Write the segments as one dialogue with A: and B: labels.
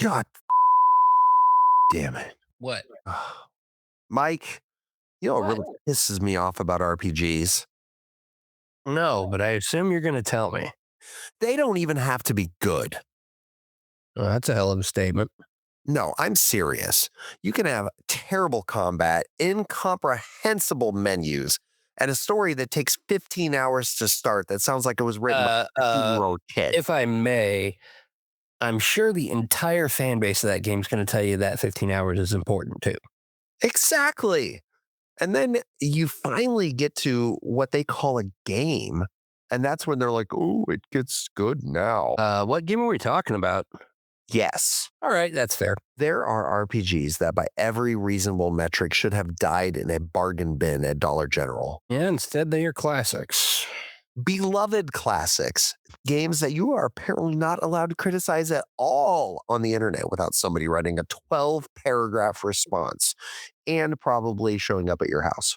A: God damn it.
B: What?
A: Mike, you know what
B: What?
A: really pisses me off about RPGs?
B: No, but I assume you're going to tell me.
A: They don't even have to be good.
B: Well, that's a hell of a statement.
A: No, I'm serious. You can have terrible combat, incomprehensible menus, and a story that takes 15 hours to start that sounds like it was written by
B: Uh,
A: a
B: uh,
A: 15-year-old kid.
B: if I may, I'm sure the entire fan base of that game is going to tell you that 15 hours is important too.
A: Exactly. And then you finally get to what they call a game. And that's when they're like, oh, it gets good now.
B: What game are we talking about?
A: Yes.
B: All right, that's fair.
A: There are RPGs that, by every reasonable metric, should have died in a bargain bin at Dollar General.
B: Yeah, instead they are classics.
A: Beloved classics, games that you are apparently not allowed to criticize at all on the internet without somebody writing a 12-paragraph response and probably showing up at your house.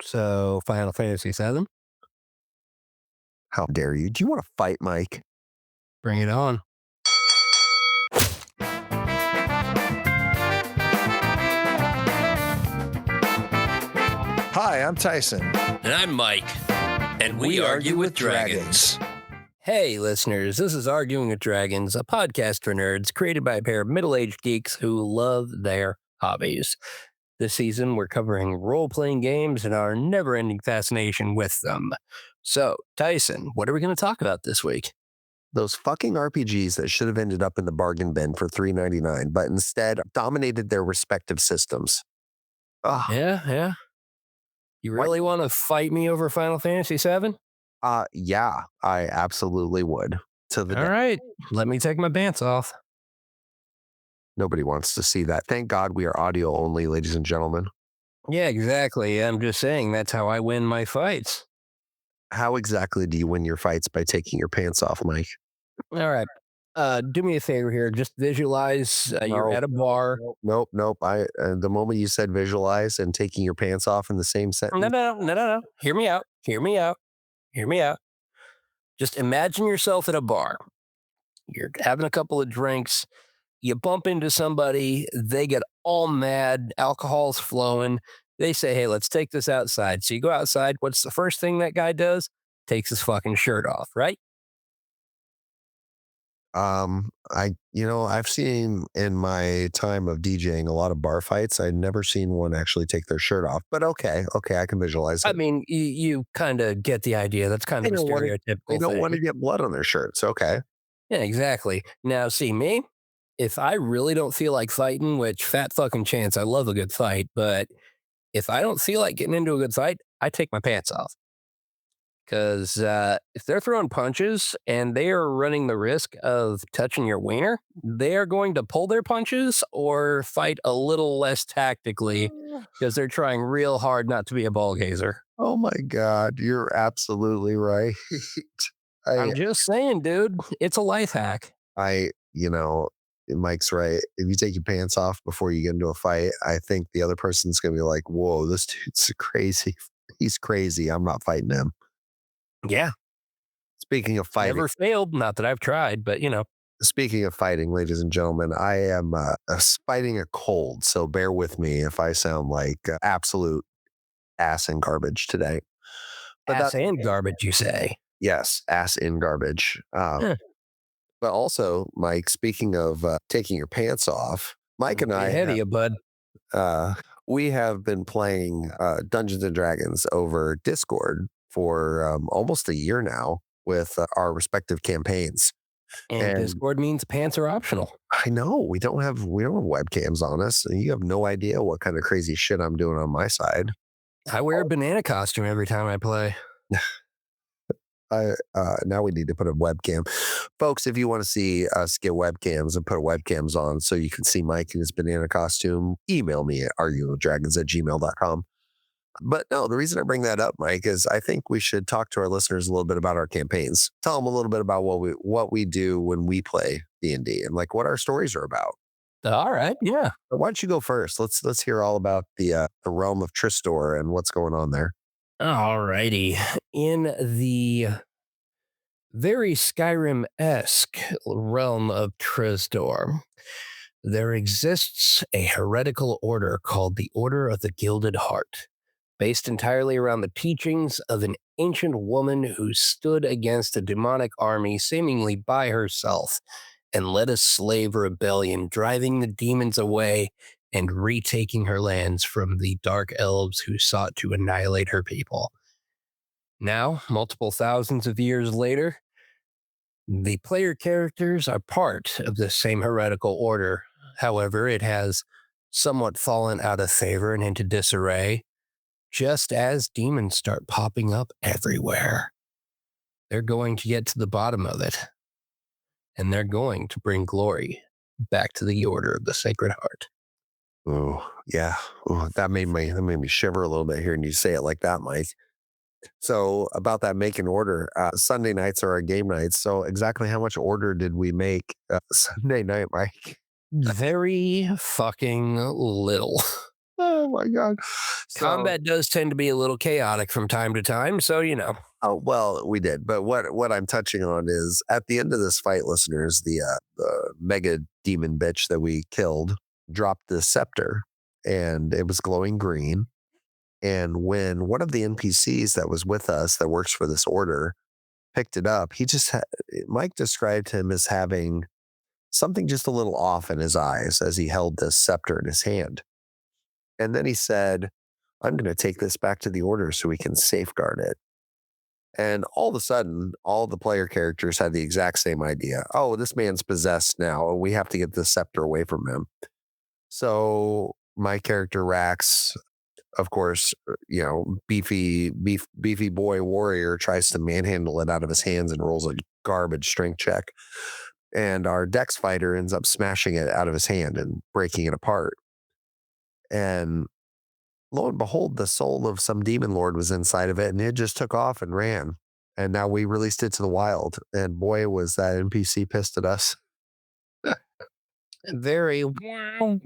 B: So, Final Fantasy VII,
A: How dare you? Do you want to fight, Mike?
B: bring it on.
C: Hi, I'm Tyson.
B: And I'm Mike, and we argue with dragons. Hey, listeners, this is Arguing with Dragons, a podcast for nerds created by a pair of middle aged geeks who love their hobbies. This season, we're covering role playing games and our never ending fascination with them. So, Tyson, what are we going to talk about this week?
A: Those fucking RPGs that should have ended up in the bargain bin for $3.99, but instead dominated their respective systems. Ugh.
B: Yeah. You really want to fight me over Final Fantasy VII?
A: Yeah, I absolutely would. To the
B: All
A: death.
B: right, let me take my pants off.
A: Nobody wants to see that. Thank God we are audio only, ladies and gentlemen.
B: Yeah, exactly. I'm just saying that's how I win my fights.
A: How exactly do you win your fights? By taking your pants off, Mike?
B: All right. Do me a favor here. Just visualize you're
A: No.
B: at a bar.
A: Nope. The moment you said visualize and taking your pants off in the same sentence.
B: No. Hear me out. Just imagine yourself at a bar. You're having a couple of drinks. You bump into somebody. They get all mad. Alcohol's flowing. They say, hey, let's take this outside. So you go outside. What's the first thing that guy does? Takes his fucking shirt off, right?
A: I've seen in my time of DJing a lot of bar fights. I'd never seen one actually take their shirt off, but okay, I can visualize
B: I
A: it.
B: mean, you kind of get the idea. That's kind
A: They
B: of a
A: don't want to.
B: stereotypical
A: They don't
B: thing.
A: want to get blood on their shirts. Okay.
B: Yeah, exactly. Now, see me, if I really don't feel like fighting, which fat fucking chance, I love a good fight, but if I don't feel like getting into a good fight, I take my pants off. Because if they're throwing punches and they are running the risk of touching your wiener, they are going to pull their punches or fight a little less tactically because they're trying real hard not to be a ball gazer.
A: Oh my God, you're absolutely right.
B: I'm just saying, dude, it's a life hack.
A: Mike's right. If you take your pants off before you get into a fight, I think the other person's going to be like, whoa, this dude's crazy. He's crazy. I'm not fighting him.
B: Yeah,
A: Speaking of fighting,
B: never failed. Not that I've tried, but
A: speaking of fighting, ladies and gentlemen, I am fighting a cold. So bear with me if I sound like absolute ass in garbage today.
B: ass and garbage, you say?
A: Yes, ass in garbage.
B: Huh.
A: But also, Mike, speaking of taking your pants off, Mike and I
B: Ahead of you, bud.
A: we have been playing Dungeons and Dragons over Discord for almost a year now with our respective campaigns.
B: And
A: And
B: Discord means pants are optional.
A: I know we don't have webcams on us. And you have no idea what kind of crazy shit I'm doing on my side.
B: I wear a banana costume every time I play.
A: Now we need to put a webcam. Folks, if you want to see us get webcams and put webcams on so you can see Mike in his banana costume, email me at arguingwithdragons@gmail.com. But no, the reason I bring that up, Mike, is I think we should talk to our listeners a little bit about our campaigns. Tell them a little bit about what we do when we play D&D and like what our stories are about.
B: All right, yeah.
A: But why don't you go first? Let's hear all about the realm of Tristor and what's going on there.
B: All righty. In the very Skyrim-esque realm of Trisdor, there exists a heretical order called the Order of the Gilded Heart, based entirely around the teachings of an ancient woman who stood against a demonic army seemingly by herself and led a slave rebellion, driving the demons away and retaking her lands from the dark elves who sought to annihilate her people. Now, multiple thousands of years later, the player characters are part of the same heretical order. However, it has somewhat fallen out of favor and into disarray, just as demons start popping up everywhere. They're going to get to the bottom of it, and they're going to bring glory back to the Order of the Sacred Heart.
A: Oh, yeah. Ooh, that made me shiver a little bit hearing you say it like that, Mike. So about that make and order, Sunday nights are our game nights. So exactly how much order did we make Sunday night, Mike?
B: Very fucking little.
A: Oh my god! So,
B: Combat does tend to be a little chaotic from time to time, so
A: oh well, we did. But what I'm touching on is at the end of this fight, listeners, the mega demon bitch that we killed dropped the scepter, and it was glowing green. And when one of the NPCs that was with us that works for this order picked it up, Mike described him as having something just a little off in his eyes as he held this scepter in his hand. And then he said, I'm going to take this back to the order so we can safeguard it. And all of a sudden, all the player characters had the exact same idea. Oh, this man's possessed now, and we have to get the scepter away from him. So my character Rax, of course, beefy boy warrior tries to manhandle it out of his hands and rolls a garbage strength check. And our Dex fighter ends up smashing it out of his hand and breaking it apart. And lo and behold, the soul of some demon lord was inside of it, and it just took off and ran. And now we released it to the wild. And boy, was that NPC pissed at us.
B: very kind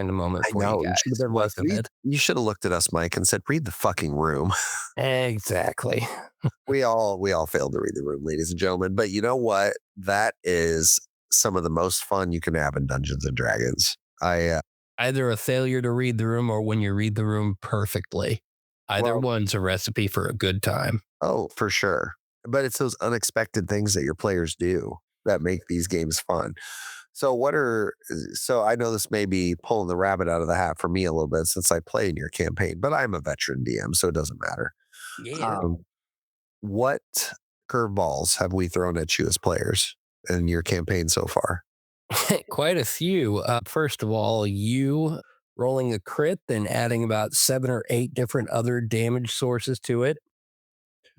B: of moment
A: I
B: for you
A: know.
B: guys,
A: You should have been like,
B: wasn't it?
A: you should have looked at us, Mike, and said, read the fucking room.
B: Exactly.
A: We all failed to read the room, ladies and gentlemen. But you know what? That is some of the most fun you can have in Dungeons and Dragons.
B: Either a failure to read the room or when you read the room perfectly. Either
A: Well-
B: one's a recipe for a good time.
A: Oh, for sure. But it's those unexpected things that your players do that make these games fun. So I know this may be pulling the rabbit out of the hat for me a little bit since I play in your campaign, but I'm a veteran DM, so it doesn't matter.
B: Yeah.
A: What curveballs have we thrown at you as players in your campaign so far?
B: Quite a few. First of all, you rolling a crit, then adding about 7 or 8 different other damage sources to it,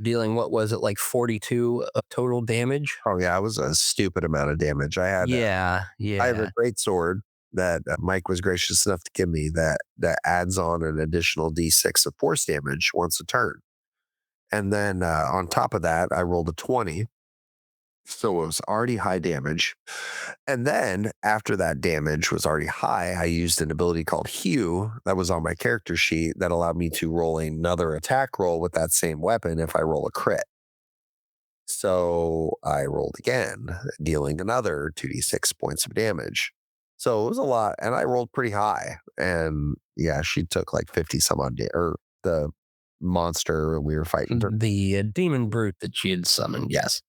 B: dealing, what was it, like 42 of total damage?
A: Oh yeah, it was a stupid amount of damage. I have a great sword that Mike was gracious enough to give me that adds on an additional D6 of force damage once a turn. And then on top of that, I rolled a 20. So it was already high damage. And then after that damage was already high, I used an ability called Hue that was on my character sheet that allowed me to roll another attack roll with that same weapon if I roll a crit. So I rolled again, dealing another 2d6 points of damage. So it was a lot. And I rolled pretty high. And yeah, she took like 50 some odd, or the monster we were fighting
B: The demon brute that she had summoned, yes.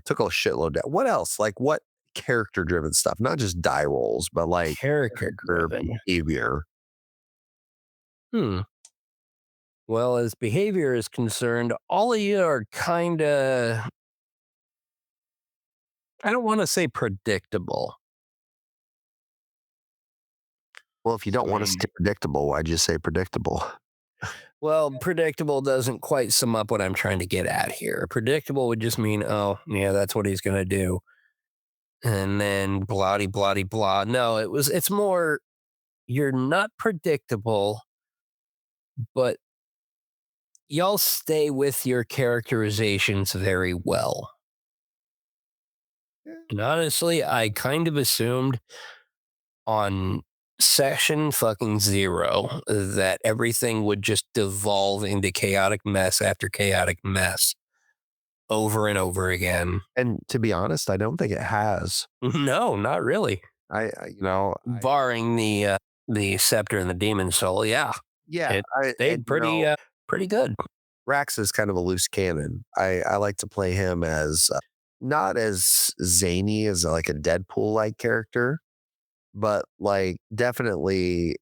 A: took a shitload down. What else? Like what character driven stuff? Not just die rolls, but like
B: Character driven.
A: behavior.
B: Well, as behavior is concerned, all of you are kind of, I don't want to say predictable.
A: Well, if you don't want to stay predictable, why'd you say predictable?
B: Well, predictable doesn't quite sum up what I'm trying to get at here. Predictable would just mean, oh, yeah, that's what he's going to do. And then blah, blah, blah. No, it's more, you're not predictable, but y'all stay with your characterizations very well. And honestly, I kind of assumed on session fucking 0 that everything would just devolve into chaotic mess after chaotic mess. over and over again.
A: And to be honest, I don't think it has.
B: No, not really.
A: I
B: Barring the Scepter and the Demon Soul, yeah,
A: yeah,
B: it
A: I and
B: stayed pretty good.
A: Rax is kind of a loose cannon. I like to play him as not as zany as like a Deadpool like character, but like definitely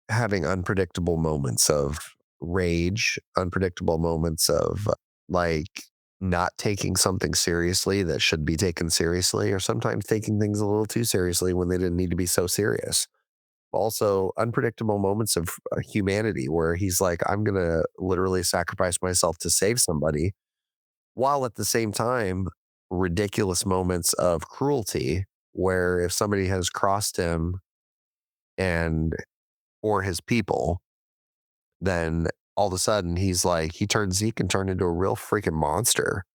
A: having unpredictable moments of rage, unpredictable moments of like not taking something seriously that should be taken seriously, or sometimes taking things a little too seriously when they didn't need to be so serious. Also, unpredictable moments of humanity where he's like, I'm going to literally sacrifice myself to save somebody, while at the same time, ridiculous moments of cruelty where if somebody has crossed him and or his people, then all of a sudden he's like he can turn into a real freaking monster.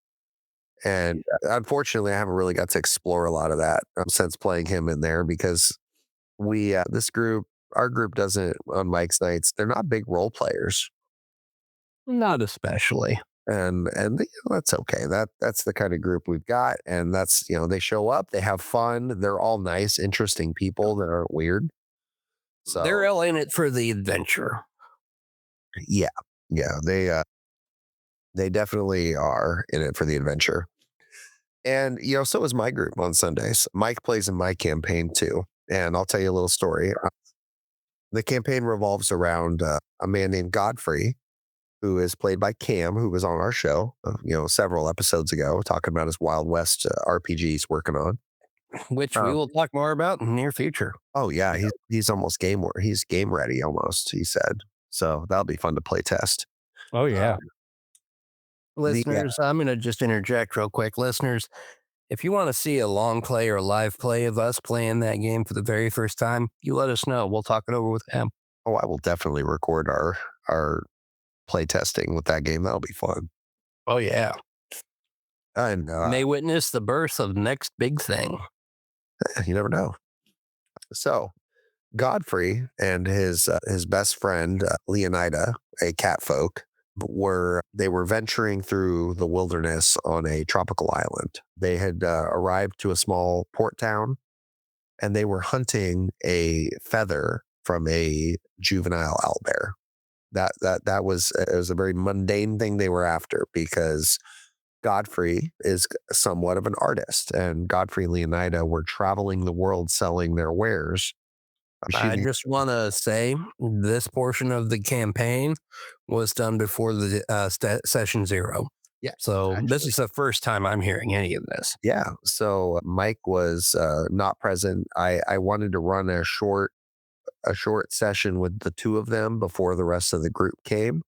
A: And unfortunately, I haven't really got to explore a lot of that since playing him in there because this group, our group doesn't on Mike's nights. They're not big role players,
B: Not especially.
A: and that's okay. That's the kind of group we've got, and that's they show up, they have fun, they're all nice, interesting people that aren't weird.
B: They're
A: So
B: all in it for the adventure.
A: yeah, yeah, they definitely are in it for the adventure. And, so is my group on Sundays. Mike plays in my campaign too. And I'll tell you a little story. The campaign revolves around a man named Godfrey, who is played by Cam, who was on our show, several episodes ago, talking about his Wild West RPG he's working on.
B: Which we
A: Um,
B: will talk more about in the near future.
A: oh yeah, he's almost he's game ready almost. He said so. That'll be fun to play test.
B: Oh, yeah.
A: Um, the
B: Listeners, I'm going to just interject real quick. Listeners, if you want to see a long play or a live play of us playing that game for the very first time, you let us know. We'll talk it over with them.
A: I will definitely record our play testing with that game. That'll be fun.
B: Oh, yeah.
A: And
B: May witness the birth of the next big thing.
A: you never know. So Godfrey and his best friend Leonida, a catfolk, were venturing through the wilderness on a tropical island. They had arrived to a small port town, and they were hunting a feather from a juvenile owlbear. That was it was a very mundane thing they were after because Godfrey is somewhat of an artist, and Godfrey and Leonida were traveling the world selling their wares.
B: I
A: Shooting,
B: just want to say this portion of the campaign was done before the session 0.
A: yeah,
B: So this
A: actually.
B: is the first time I'm hearing any of this.
A: Yeah. So Mike was not present. I wanted to run a short session with the two of them before the rest of the group came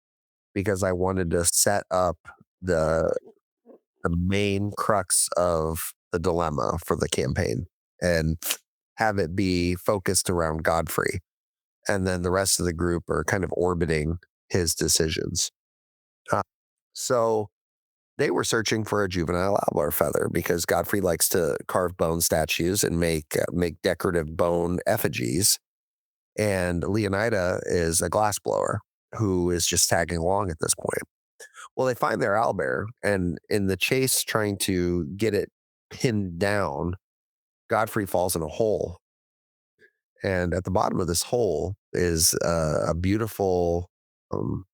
A: because I wanted to set up the the main crux of the dilemma for the campaign and have it be focused around Godfrey. And then the rest of the group are kind of orbiting his decisions. Uh, so they were searching for a juvenile owlbear feather because Godfrey likes to carve bone statues and make decorative bone effigies. And Leonida is a glassblower who is just tagging along at this point. Well, they find their owlbear, and in the chase trying to get it pinned down, Godfrey falls in a hole. And at the bottom of this hole is a beautiful, um,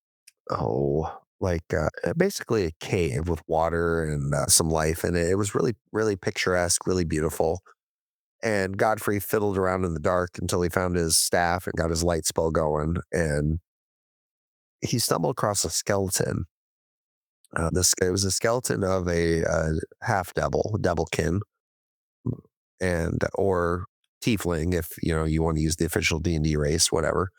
A: basically a cave with water and some life in it. It was really, really picturesque, really beautiful. And Godfrey fiddled around in the dark until he found his staff and got his light spell going. And he stumbled across a skeleton. It was a skeleton of a half devil, devilkin, and or tiefling, if you want to use the official D&D race, whatever.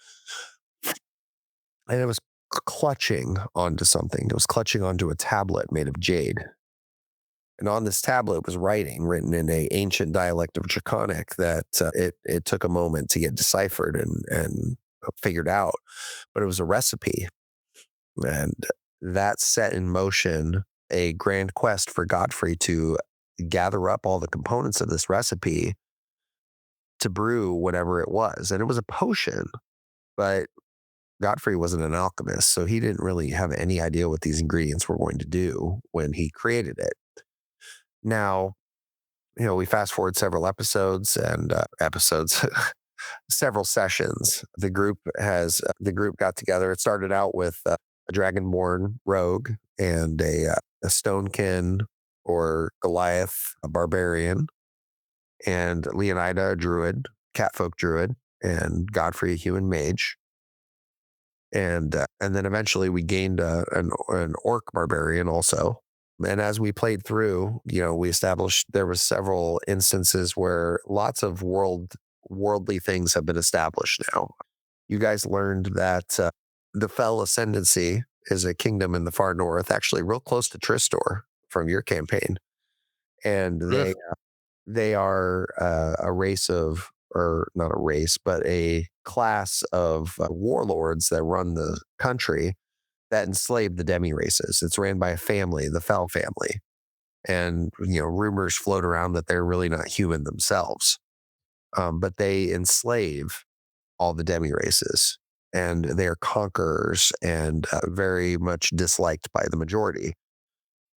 A: And it was clutching onto something. It was clutching onto a tablet made of jade. And on this tablet was writing written in a ancient dialect of Draconic that it took a moment to get deciphered and figured out, but it was a recipe, and that set in motion a grand quest for Godfrey to gather up all the components of this recipe to brew whatever it was, and it was a potion, but Godfrey wasn't an alchemist, so he didn't really have any idea what these ingredients were going to do when he created it. Now, we fast forward several episodes and several sessions. The group got together. It started out with a dragonborn rogue and a stonekin or Goliath, a barbarian, and Leonida, a druid, catfolk druid, and Godfrey, a human mage. And then eventually we gained an orc barbarian also. And as we played through, we established there was several instances where lots of worldly things have been established now. You guys learned that the Fell Ascendancy is a kingdom in the far north, actually real close to Tristor from your campaign, and
B: Mm.
A: they are a race of, or not a race, but a class of warlords that run the country that enslave the demi races. It's ran by a family, the Fell family. And, rumors float around that they're really not human themselves. But they enslave all the demi races and they're conquerors and very much disliked by the majority.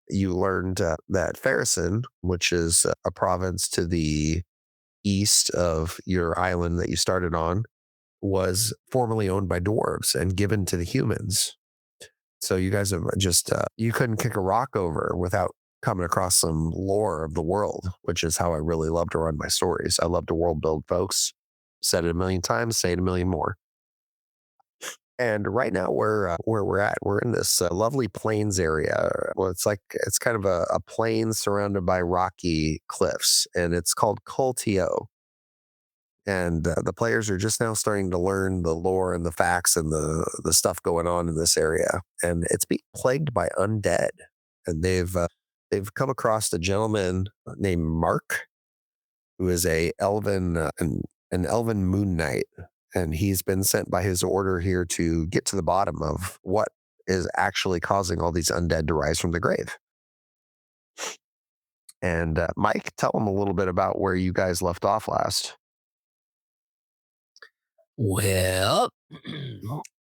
A: You learned that Farrison, which is a province to the east of your island that you started on, was formerly owned by dwarves and given to the humans. So you guys have just, you couldn't kick a rock over without coming across some lore of the world, which is how I really love to run my stories. I love to world build, folks. Said it a million times, say it a million more. And right now, where we're at, we're in this lovely plains area. Well, it's kind of a plain surrounded by rocky cliffs, and it's called Coltio. And the players are just now starting to learn the lore and the facts and the stuff going on in this area. And it's being plagued by undead. And they've come across a gentleman named Mark, who is an elven moon knight, and he's been sent by his order here to get to the bottom of what is actually causing all these undead to rise from the grave. And Mike, tell them a little bit about where you guys left off last.
B: Well,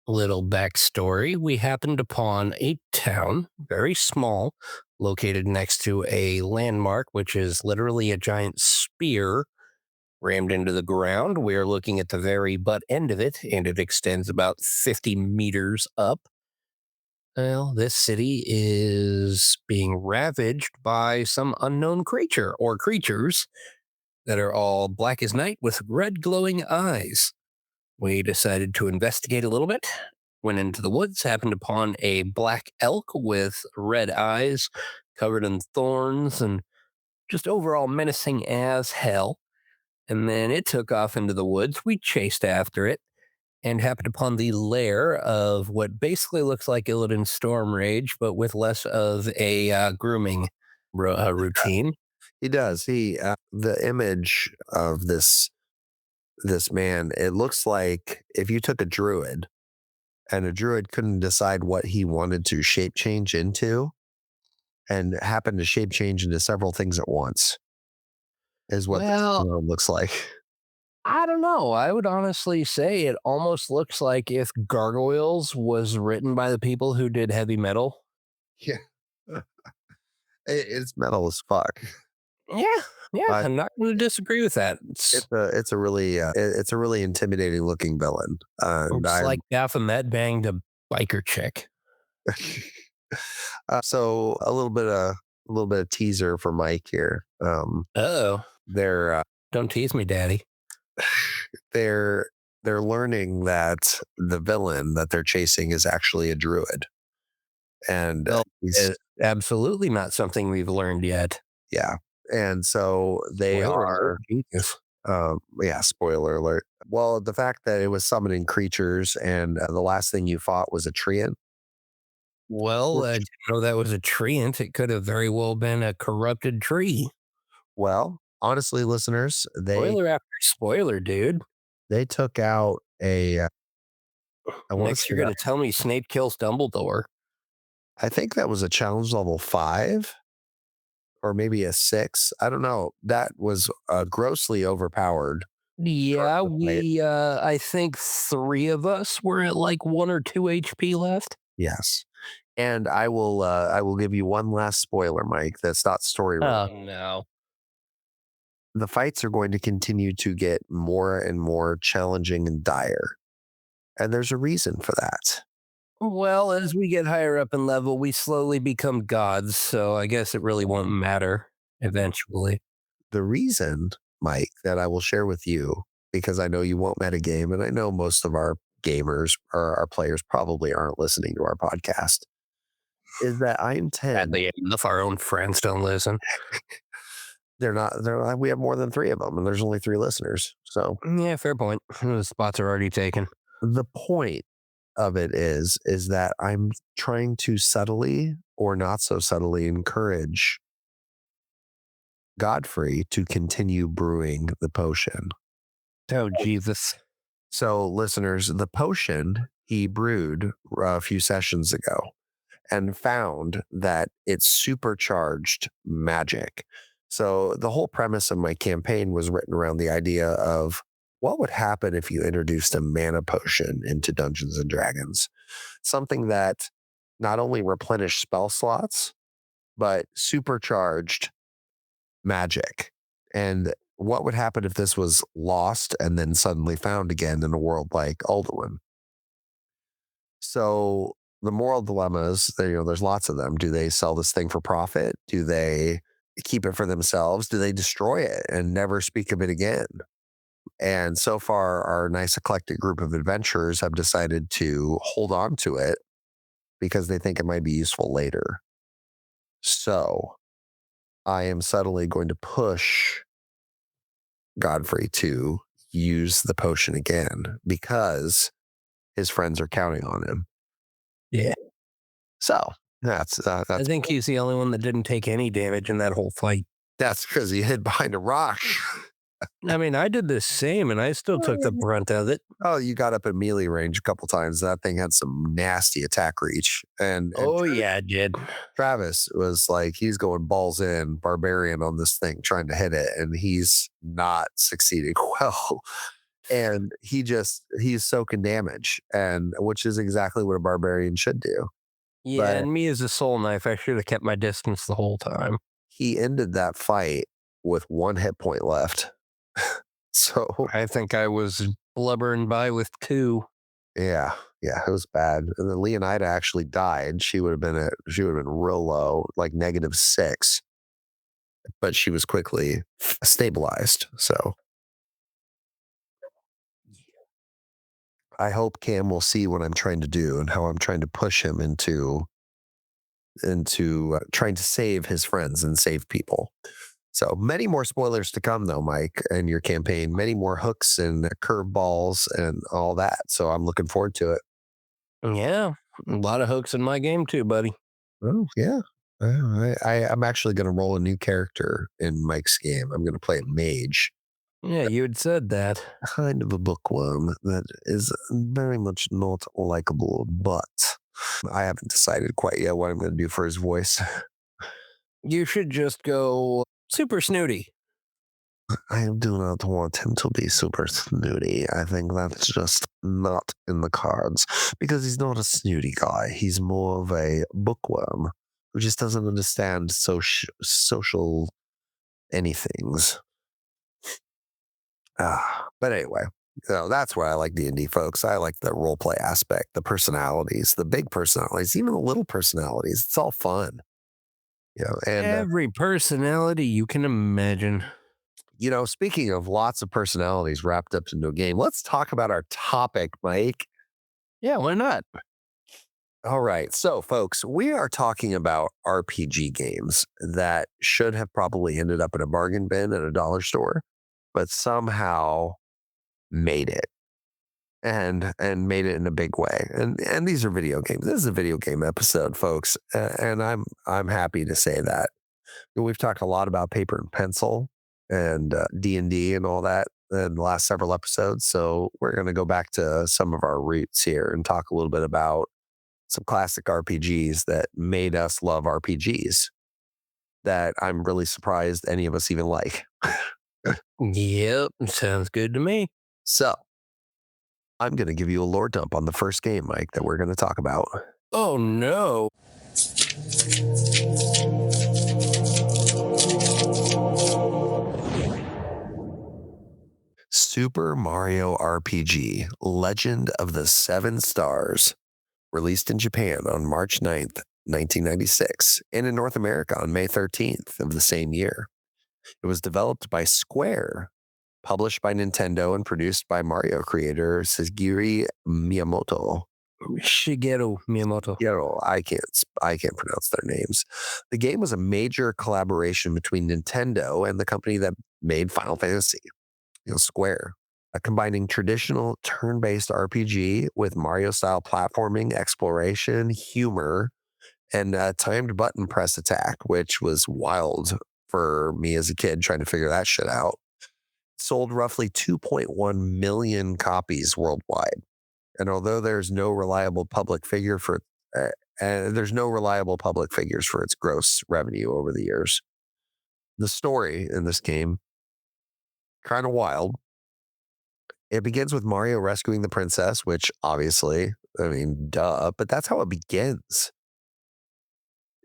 B: little backstory. We happened upon a town, very small, located next to a landmark, which is literally a giant spear rammed into the ground. We are looking at the very butt end of it, and it extends about 50 meters up. Well, this city is being ravaged by some unknown creature or creatures that are all black as night with red glowing eyes. We decided to investigate a little bit, went into the woods, happened upon a black elk with red eyes, covered in thorns, and just overall menacing as hell. And then it took off into the woods. We chased after it and happened upon the lair of what basically looks like Illidan's Storm Rage, but with less of a grooming routine.
A: He does. The image of this man, it looks like if you took a druid and a druid couldn't decide what he wanted to shape change into and happened to shape change into several things at once is what this
B: Well,
A: looks like.
B: I don't know. I would honestly say it almost looks like if Gargoyles was written by the people who did heavy metal.
A: Yeah. It's metal as fuck.
B: Yeah, yeah,
A: But
B: I'm not going to disagree with that.
A: it's a really intimidating looking villain. And
B: It's
A: I'm
B: like Baphomet banged a biker chick.
A: so a little bit of teaser for Mike here.
B: Oh,
A: They're
B: don't tease me, Daddy.
A: they're they're learning that the villain that they're chasing is actually a druid, and
B: Well,
A: he's
B: absolutely not something we've learned yet.
A: yeah, and so they
B: Spoiler
A: are.
B: alert, Jesus.
A: Yeah, spoiler alert. Well, the fact that it was summoning creatures and the last thing you fought was a treant.
B: Well, I didn't know that was a treant. It could have very well been a corrupted tree.
A: Well, honestly, listeners,
B: Spoiler after spoiler, dude.
A: they took out I want to
B: Next,
A: say
B: you're
A: that
B: going to tell me Snape kills Dumbledore.
A: I think that was a challenge level 5 or maybe a 6. I don't know. That was grossly overpowered
B: Yeah,
A: Right.
B: I think 3 of us were at, like, 1 or 2 HP left.
A: Yes. And I will give you one last spoiler, Mike, that's not story related.
B: Oh, no.
A: The fights are going to continue to get more and more challenging and dire. And there's a reason for that.
B: Well, as we get higher up in level, we slowly become gods, so I guess it really won't matter eventually.
A: The reason, Mike, that I will share with you, because I know you won't metagame, and I know most of our gamers or our players probably aren't listening to our podcast, is that I intend
B: Sadly, enough our own friends don't listen.
A: they're not, we have more than 3 of them, and there's only 3 listeners. So
B: Yeah, fair point. The spots are already taken.
A: the point of it is that I'm trying to subtly or not so subtly encourage Godfrey to continue brewing the potion.
B: Oh, Jesus.
A: So, listeners, the potion he brewed a few sessions ago and found that it supercharged magic. So, the whole premise of my campaign was written around the idea of what would happen if you introduced a mana potion into Dungeons and Dragons? Something that not only replenished spell slots, but supercharged magic. And what would happen if this was lost and then suddenly found again in a world like Alduin? So the moral dilemmas, there's lots of them. Do they sell this thing for profit? Do they keep it for themselves? Do they destroy it and never speak of it again? And so far, our nice eclectic group of adventurers have decided to hold on to it because they think it might be useful later. So I am subtly going to push Godfrey to use the potion again because his friends are counting on him.
B: Yeah.
A: So that's
B: I think he's the only one that didn't take any damage in that whole fight.
A: that's because he hid behind a rock.
B: I mean, I did the same and I still took the brunt of it.
A: Oh, you got up at melee range a couple times. That thing had some nasty attack reach, and
B: Oh, yeah, it did.
A: Travis was like, he's going balls in, barbarian on this thing, trying to hit it, and he's not succeeding well. And he's soaking damage, and which is exactly what a barbarian should do.
B: Yeah,
A: But
B: and me as a soul knife, I should have kept my distance the whole time.
A: he ended that fight with 1 hit point left. So
B: I think I was blubbering by with 2.
A: yeah, yeah, it was bad. And then Leonida actually died. She would have been real low, like -6, but she was quickly stabilized. So I hope Cam will see what I'm trying to do and how I'm trying to push him into trying to save his friends and save people. So many more spoilers to come, though, Mike, and your campaign. Many more hooks and curveballs and all that. So I'm looking forward to it.
B: Yeah, a lot of hooks in my game too, buddy.
A: Oh yeah. I'm actually going to roll a new character in Mike's game. I'm going to play a mage,
B: Yeah, you had said that.
A: kind of a bookworm that is very much not likable, but I haven't decided quite yet what I'm going to do for his voice.
B: You should just go super snooty.
A: I do not want him to be super snooty. I think that's just not in the cards because he's not a snooty guy. He's more of a bookworm who just doesn't understand social anythings. But anyway, that's why I like D&D, folks. I like the role play aspect, the personalities, the big personalities, even the little personalities. It's all fun. And
B: Every personality you can imagine.
A: speaking of lots of personalities wrapped up into a game, let's talk about our topic, Mike.
B: Yeah, why not?
A: All right. So, folks, we are talking about RPG games that should have probably ended up in a bargain bin at a dollar store, but somehow made it and made it in a big way. And these are video games. This is a video game episode, folks. And I'm happy to say that. We've talked a lot about paper and pencil and D&D and all that in the last several episodes. So we're going to go back to some of our roots here and talk a little bit about some classic RPGs that made us love RPGs that I'm really surprised any of us even like.
B: Yep, sounds good to me.
A: So I'm going to give you a lore dump on the first game, Mike, that we're going to talk about.
B: Oh no.
A: Super Mario RPG Legend of the Seven Stars, released in Japan on March 9th, 1996, and in North America on May 13th of the same year. It was developed by Square, published by Nintendo, and produced by Mario creator Shigeru Miyamoto.
B: Shigeru Miyamoto.
A: I can't pronounce their names. The game was a major collaboration between Nintendo and the company that made Final Fantasy, Square, combining traditional turn-based RPG with Mario-style platforming, exploration, humor, and a timed button press attack, which was wild for me as a kid trying to figure that shit out. Sold roughly 2.1 million copies worldwide. And although there's no reliable public figures for its gross revenue over the years, the story in this game kind of wild. It begins with Mario rescuing the princess, which obviously, I mean, duh, but that's how it begins.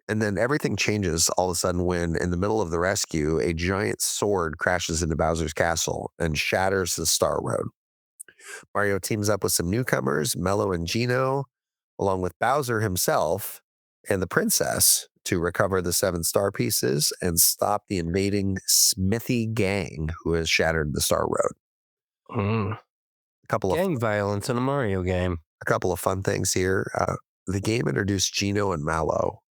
A: And then everything changes all of a sudden when, in the middle of the rescue, a giant sword crashes into Bowser's castle and shatters the Star Road. Mario teams up with some newcomers, Mello and Gino, along with Bowser himself and the princess, to recover the seven star pieces and stop the invading Smithy gang who has shattered the Star Road.
B: Mm.
A: A couple of
B: Gang violence in a Mario game.
A: fun things here. The game introduced Gino and Mallow,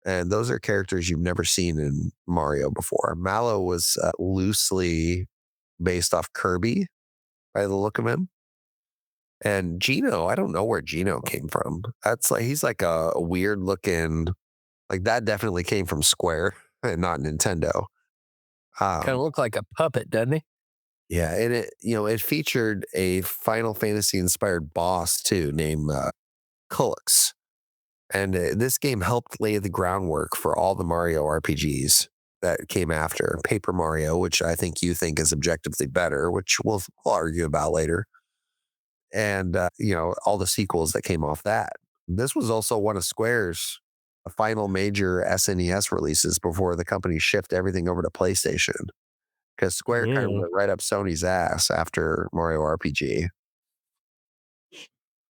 A: and those are characters you've never seen in Mario before. Mallow was loosely based off Kirby by the look of him. And Gino, I don't know where Gino came from. He's like a weird looking, like that definitely came from Square and not Nintendo.
B: Kind of look like a puppet, doesn't he?
A: Yeah, and it featured a Final Fantasy inspired boss too, named Cullux. And this game helped lay the groundwork for all the Mario RPGs that came after. Paper Mario, which I think you think is objectively better, which we'll argue about later. And, all the sequels that came off that. This was also one of Square's final major SNES releases before the company shifted everything over to PlayStation. Because Square kind of
B: Yeah.
A: went right up Sony's ass after Mario RPG.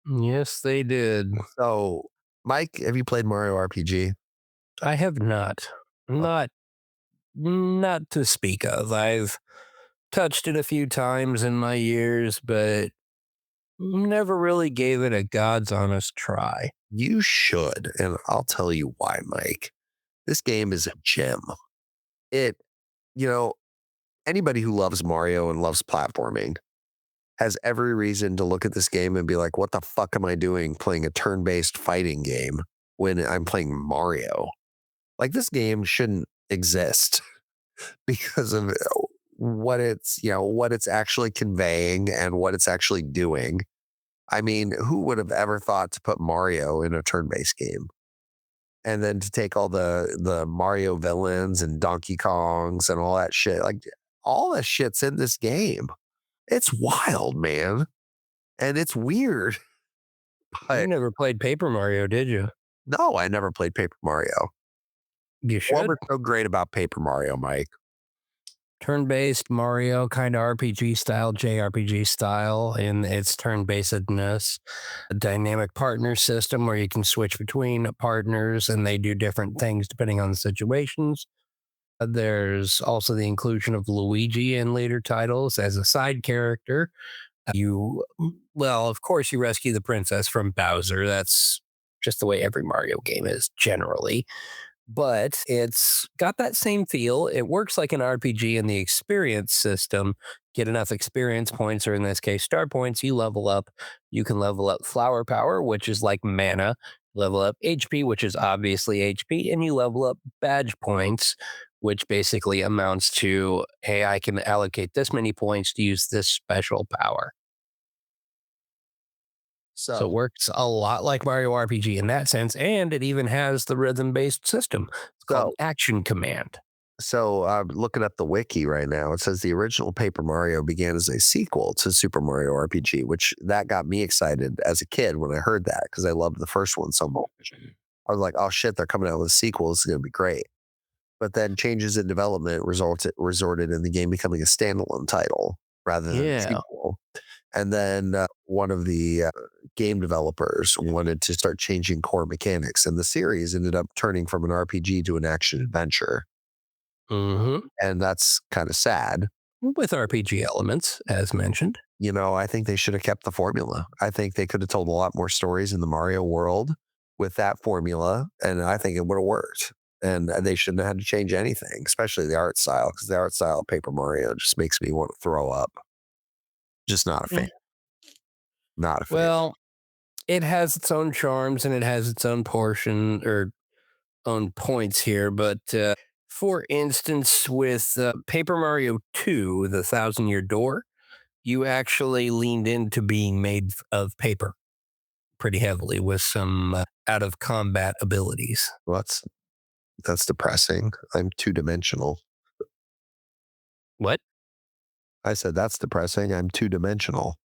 B: Yes, they did.
A: So, Mike, have you played Mario RPG?
B: I have not.
A: Oh,
B: Not to speak of. I've touched it a few times in my years, but never really gave it a God's honest try.
A: you should. And I'll tell you why, Mike. This game is a gem. It, you know, Anybody who loves Mario and loves platforming has every reason to look at this game and be like, what the fuck am I doing playing a turn based fighting game when I'm playing Mario? Like, this game shouldn't exist because of what it's actually conveying and what it's actually doing. I mean, who would have ever thought to put Mario in a turn based game? And then to take all the Mario villains and Donkey Kongs and all that shit, like all that shit's in this game. It's wild, man. And it's weird.
B: You
A: But
B: never played Paper Mario, did you?
A: no, I never played Paper Mario.
B: You
A: What
B: should.
A: was so great about Paper Mario, Mike?
B: Turn-based Mario, kind of RPG style, JRPG style in its turn-basedness. A dynamic partner system where you can switch between partners and they do different things depending on the situations. There's also the inclusion of Luigi in later titles as a side character. Well, of course, you rescue the princess from Bowser. That's just the way every Mario game is generally. But it's got that same feel. It works like an RPG in the experience system. Get enough experience points, or in this case, star points, you level up. You can level up flower power, which is like mana, level up HP, which is obviously HP, and you level up badge points, which basically amounts to, hey, I can allocate this many points to use this special power. So it
A: So,
B: works a lot like Mario RPG in that sense, and it even has the rhythm-based system. It's called
A: so,
B: Action Command.
A: So I'm looking up the wiki right now. It says the original Paper Mario began as a sequel to Super Mario RPG, which that got me excited as a kid when I heard that because I loved the first one so much. I was like, oh shit, they're coming out with a sequel. This is going to be great. But then changes in development resorted in the game becoming a standalone title rather than a
B: Yeah.
A: sequel. And then one of the game developers wanted to start changing core mechanics, and the series ended up turning from an RPG to an action adventure.
B: Hmm.
A: And that's kind of sad.
B: With RPG elements, as mentioned.
A: You know, I think they should have kept the formula. I think they could have told a lot more stories in the Mario world with that formula, and I think it would have worked. And they shouldn't have had to change anything, especially the art style, because the art style of Paper Mario just makes me want to throw up. Just not a fan.
B: Mm.
A: Not a fan.
B: Well, it has its own charms and it has its own portion or own points here. But for instance, with Paper Mario 2, The Thousand Year Door, you actually leaned into being made of paper pretty heavily with some out of combat abilities.
A: Well, that's depressing. I'm two dimensional.
B: What?
A: I said that's depressing. I'm two dimensional.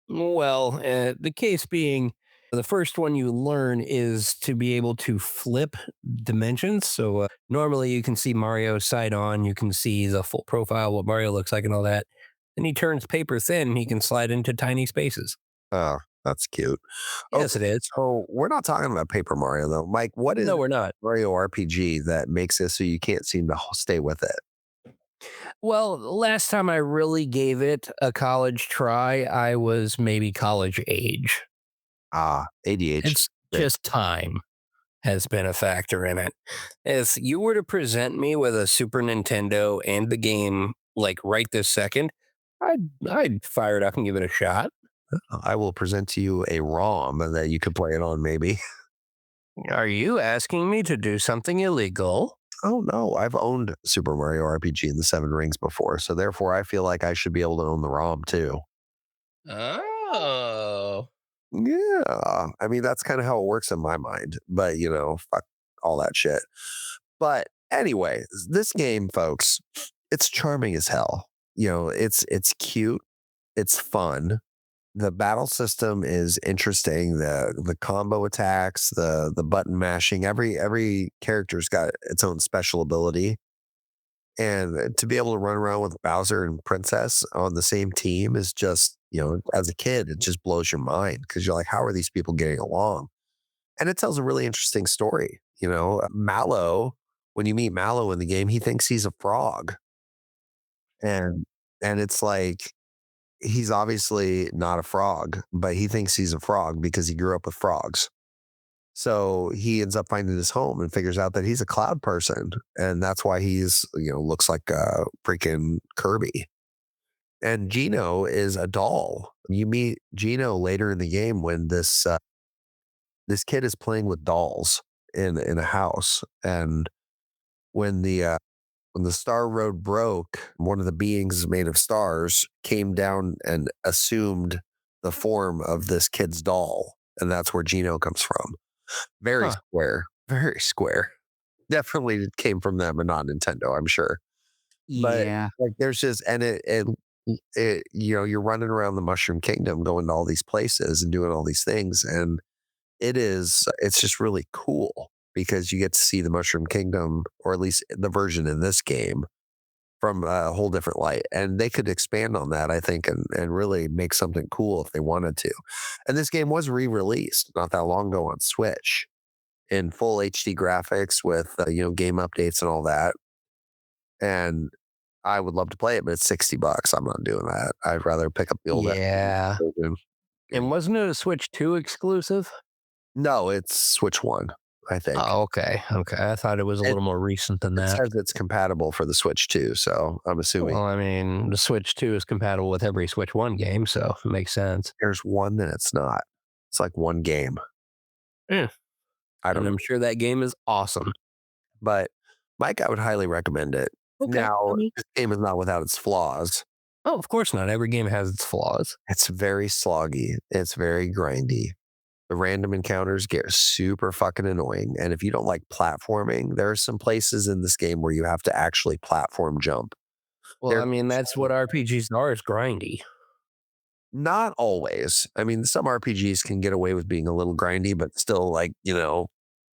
B: Well, the case being, the first one you learn is to be able to flip dimensions. So normally you can see Mario side on, you can see the full profile, what Mario looks like, and all that. Then he turns paper thin, he can slide into tiny spaces.
A: Oh, that's cute.
B: Yes,
A: Okay,
B: it is.
A: so we're not talking about Paper Mario though. Mike, what is
B: No, we're not.
A: Mario RPG that makes it so you can't seem to stay with it?
B: Well, last time I really gave it a college try, I was maybe college age.
A: Ah, ADHD.
B: It's just time has been a factor in it. If you were to present me with a Super Nintendo and the game like right this second, I'd fire it up and give it a shot.
A: I will present to you a ROM that you could play it on, maybe.
B: Are you asking me to do something illegal?
A: Oh no, I've owned Super Mario RPG and the Seven Rings before, so therefore I feel like I should be able to own the ROM too.
B: Oh.
A: Yeah, I mean that's kind of how it works in my mind. But you know, fuck all that shit. But anyway, this game, folks, it's charming as hell. You know, it's cute, it's fun. The battle system is interesting. The combo attacks, the button mashing, every character's got its own special ability. And to be able to run around with Bowser and Princess on the same team is just, you know, as a kid, it just blows your mind because you're like, how are these people getting along? And it tells a really interesting story. You know, Mallow, when you meet Mallow in the game, he thinks he's a frog. And it's like he's obviously not a frog, but he thinks he's a frog because he grew up with frogs. So he ends up finding his home and figures out that he's a cloud person. And that's why he's, you know, looks like a freaking Kirby. And Gino is a doll. You meet Gino later in the game when this kid is playing with dolls in a house. And when the Star Road broke, one of the beings made of stars came down and assumed the form of this kid's doll. And that's where Gino comes from. Very
B: Huh.
A: square. Very square. Definitely came from them and not Nintendo, I'm sure. But
B: Yeah.
A: like there's just and it you know, you're running around the Mushroom Kingdom going to all these places and doing all these things. And it's just really cool because you get to see the Mushroom Kingdom, or at least the version in this game, from a whole different light. And they could expand on that, I think, and really make something cool if they wanted to. And this game was re-released not that long ago on Switch in full HD graphics with you know, game updates and all that. And I would love to play it, but it's $60. I'm not doing that. I'd rather pick up the old
B: Yeah.
A: version.
B: And wasn't it a Switch 2 exclusive?
A: No, it's Switch One, I think.
B: Oh, okay. Okay. I thought it was a
A: It,
B: little more recent than
A: it
B: that.
A: says it's compatible for the Switch too, so I'm assuming
B: Well, I mean, the Switch 2 is compatible with every Switch 1 game, so it makes sense.
A: there's one that it's not. It's like one game.
B: Yeah.
A: I don't
B: And
A: know.
B: I'm sure that game is awesome.
A: But Mike, I would highly recommend it.
B: Okay. I
A: Now,
B: mean,
A: this game is not without its flaws.
B: oh, of course not. Every game has its flaws.
A: It's very sloggy. It's very grindy. The random encounters get super fucking annoying. And if you don't like platforming, there are some places in this game where you have to actually platform jump.
B: Well,
A: They're
B: I mean, that's what RPGs are, is grindy.
A: not always. I mean, some RPGs can get away with being a little grindy, but still, like,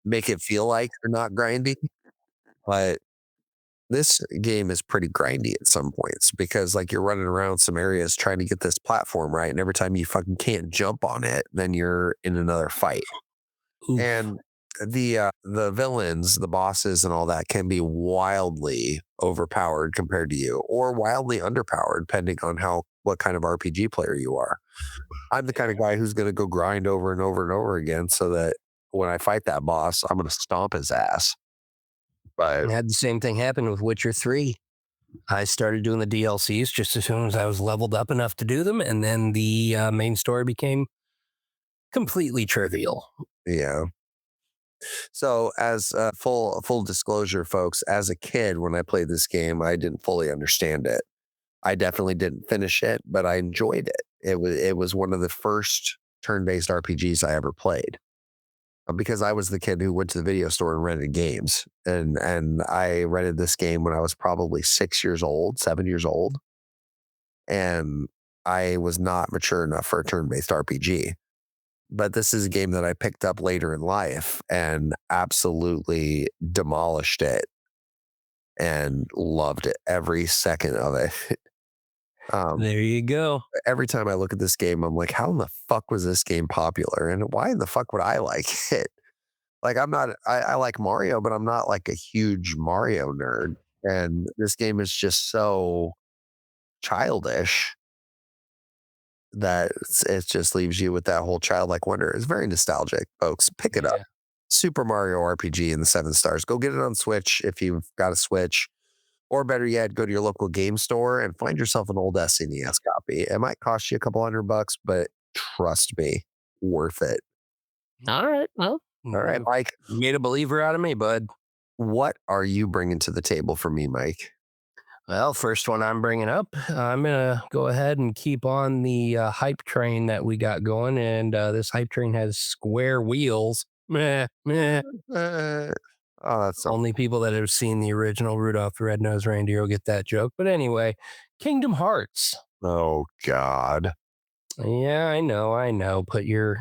A: make it feel like they're not grindy. But this game is pretty grindy at some points because, like, you're running around some areas trying to get this platform right. And every time you fucking can't jump on it, then you're in another fight.
B: Oof.
A: And the villains, the bosses, and all that can be wildly overpowered compared to you, or wildly underpowered, depending on what kind of RPG player you are. I'm the kind of guy who's going to go grind over and over and over again, so that when I fight that boss, I'm going to stomp his ass. But
B: I had the same thing happen with Witcher 3. I started doing the DLCs just as soon as I was leveled up enough to do them, and then the main story became completely trivial.
A: yeah. So, as full disclosure, folks, as a kid when I played this game, I didn't fully understand it. I definitely didn't finish it, but I enjoyed it. It was one of the first turn-based RPGs I ever played, because I was the kid who went to the video store and rented games, and I rented this game when I was probably 6 years old, 7 years old, and I was not mature enough for a turn-based RPG. But this is a game that I picked up later in life and absolutely demolished it and loved it every second of it. Um,
B: There you go.
A: every time I look at this game, I'm like, how in the fuck was this game popular? And why in the fuck would I like it? Like, I like Mario, but I'm not like a huge Mario nerd. And this game is just so childish that it just leaves you with that whole childlike wonder. It's very nostalgic, folks. Pick it up.
B: Yeah.
A: Super Mario RPG in the 7 stars. Go get it on Switch if you've got a Switch. Or better yet, go to your local game store and find yourself an old SNES copy. It might cost you a couple $100, but trust me, worth it.
B: All right. Well,
A: All right, Mike,
B: you made a believer out of me, bud.
A: what are you bringing to the table for me, Mike?
B: Well, first one I'm bringing up, I'm going to go ahead and keep on the hype train that we got going. And this hype train has square wheels. Meh, meh.
A: Uh, oh, that's so.
B: Only people that have seen the original Rudolph the Red-Nosed Reindeer will get that joke. But anyway, Kingdom Hearts.
A: Oh, God.
B: Yeah, I know. Put your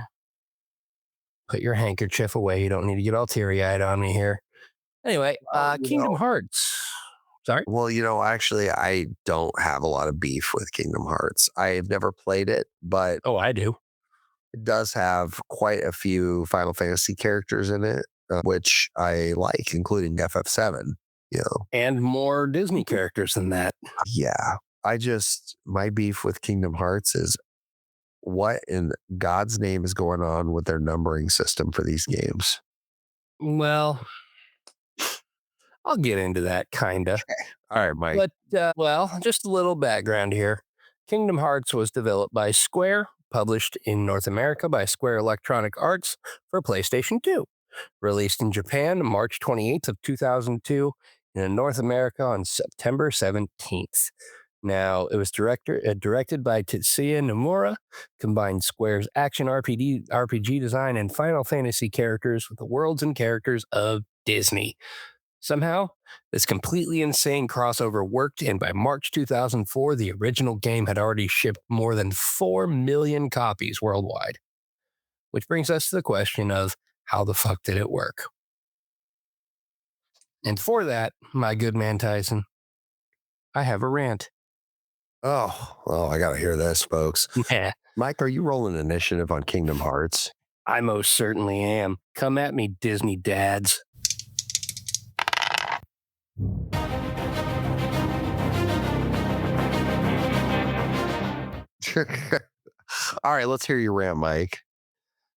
B: handkerchief away. You don't need to get all teary-eyed on me here. Anyway,
A: Oh,
B: Kingdom Hearts. Sorry?
A: Well, actually, I don't have a lot of beef with Kingdom Hearts. I've never played it, but
B: Oh, I do.
A: it does have quite a few Final Fantasy characters in it, which I like, including FF7.
B: And more Disney characters than that.
A: Yeah. My beef with Kingdom Hearts is what in God's name is going on with their numbering system for these games?
B: Well, I'll get into that, kinda.
A: All right, Mike.
B: But, well, just a little background here. Kingdom Hearts was developed by Square, published in North America by Square Electronic Arts for PlayStation 2. Released in Japan March 28th of 2002, and in North America on September 17th. Now, it was directed by Tetsuya Nomura, combined Square's action RPG design and Final Fantasy characters with the worlds and characters of Disney. Somehow, this completely insane crossover worked, and by March 2004, the original game had already shipped more than 4 million copies worldwide. Which brings us to the question of how the fuck did it work? And for that, my good man Tyson, I have a rant.
A: Oh, I got to hear this, folks.
B: Yeah,
A: Mike, are you rolling initiative on Kingdom Hearts?
B: I most certainly am. Come at me, Disney dads.
A: All right, let's hear your rant, Mike.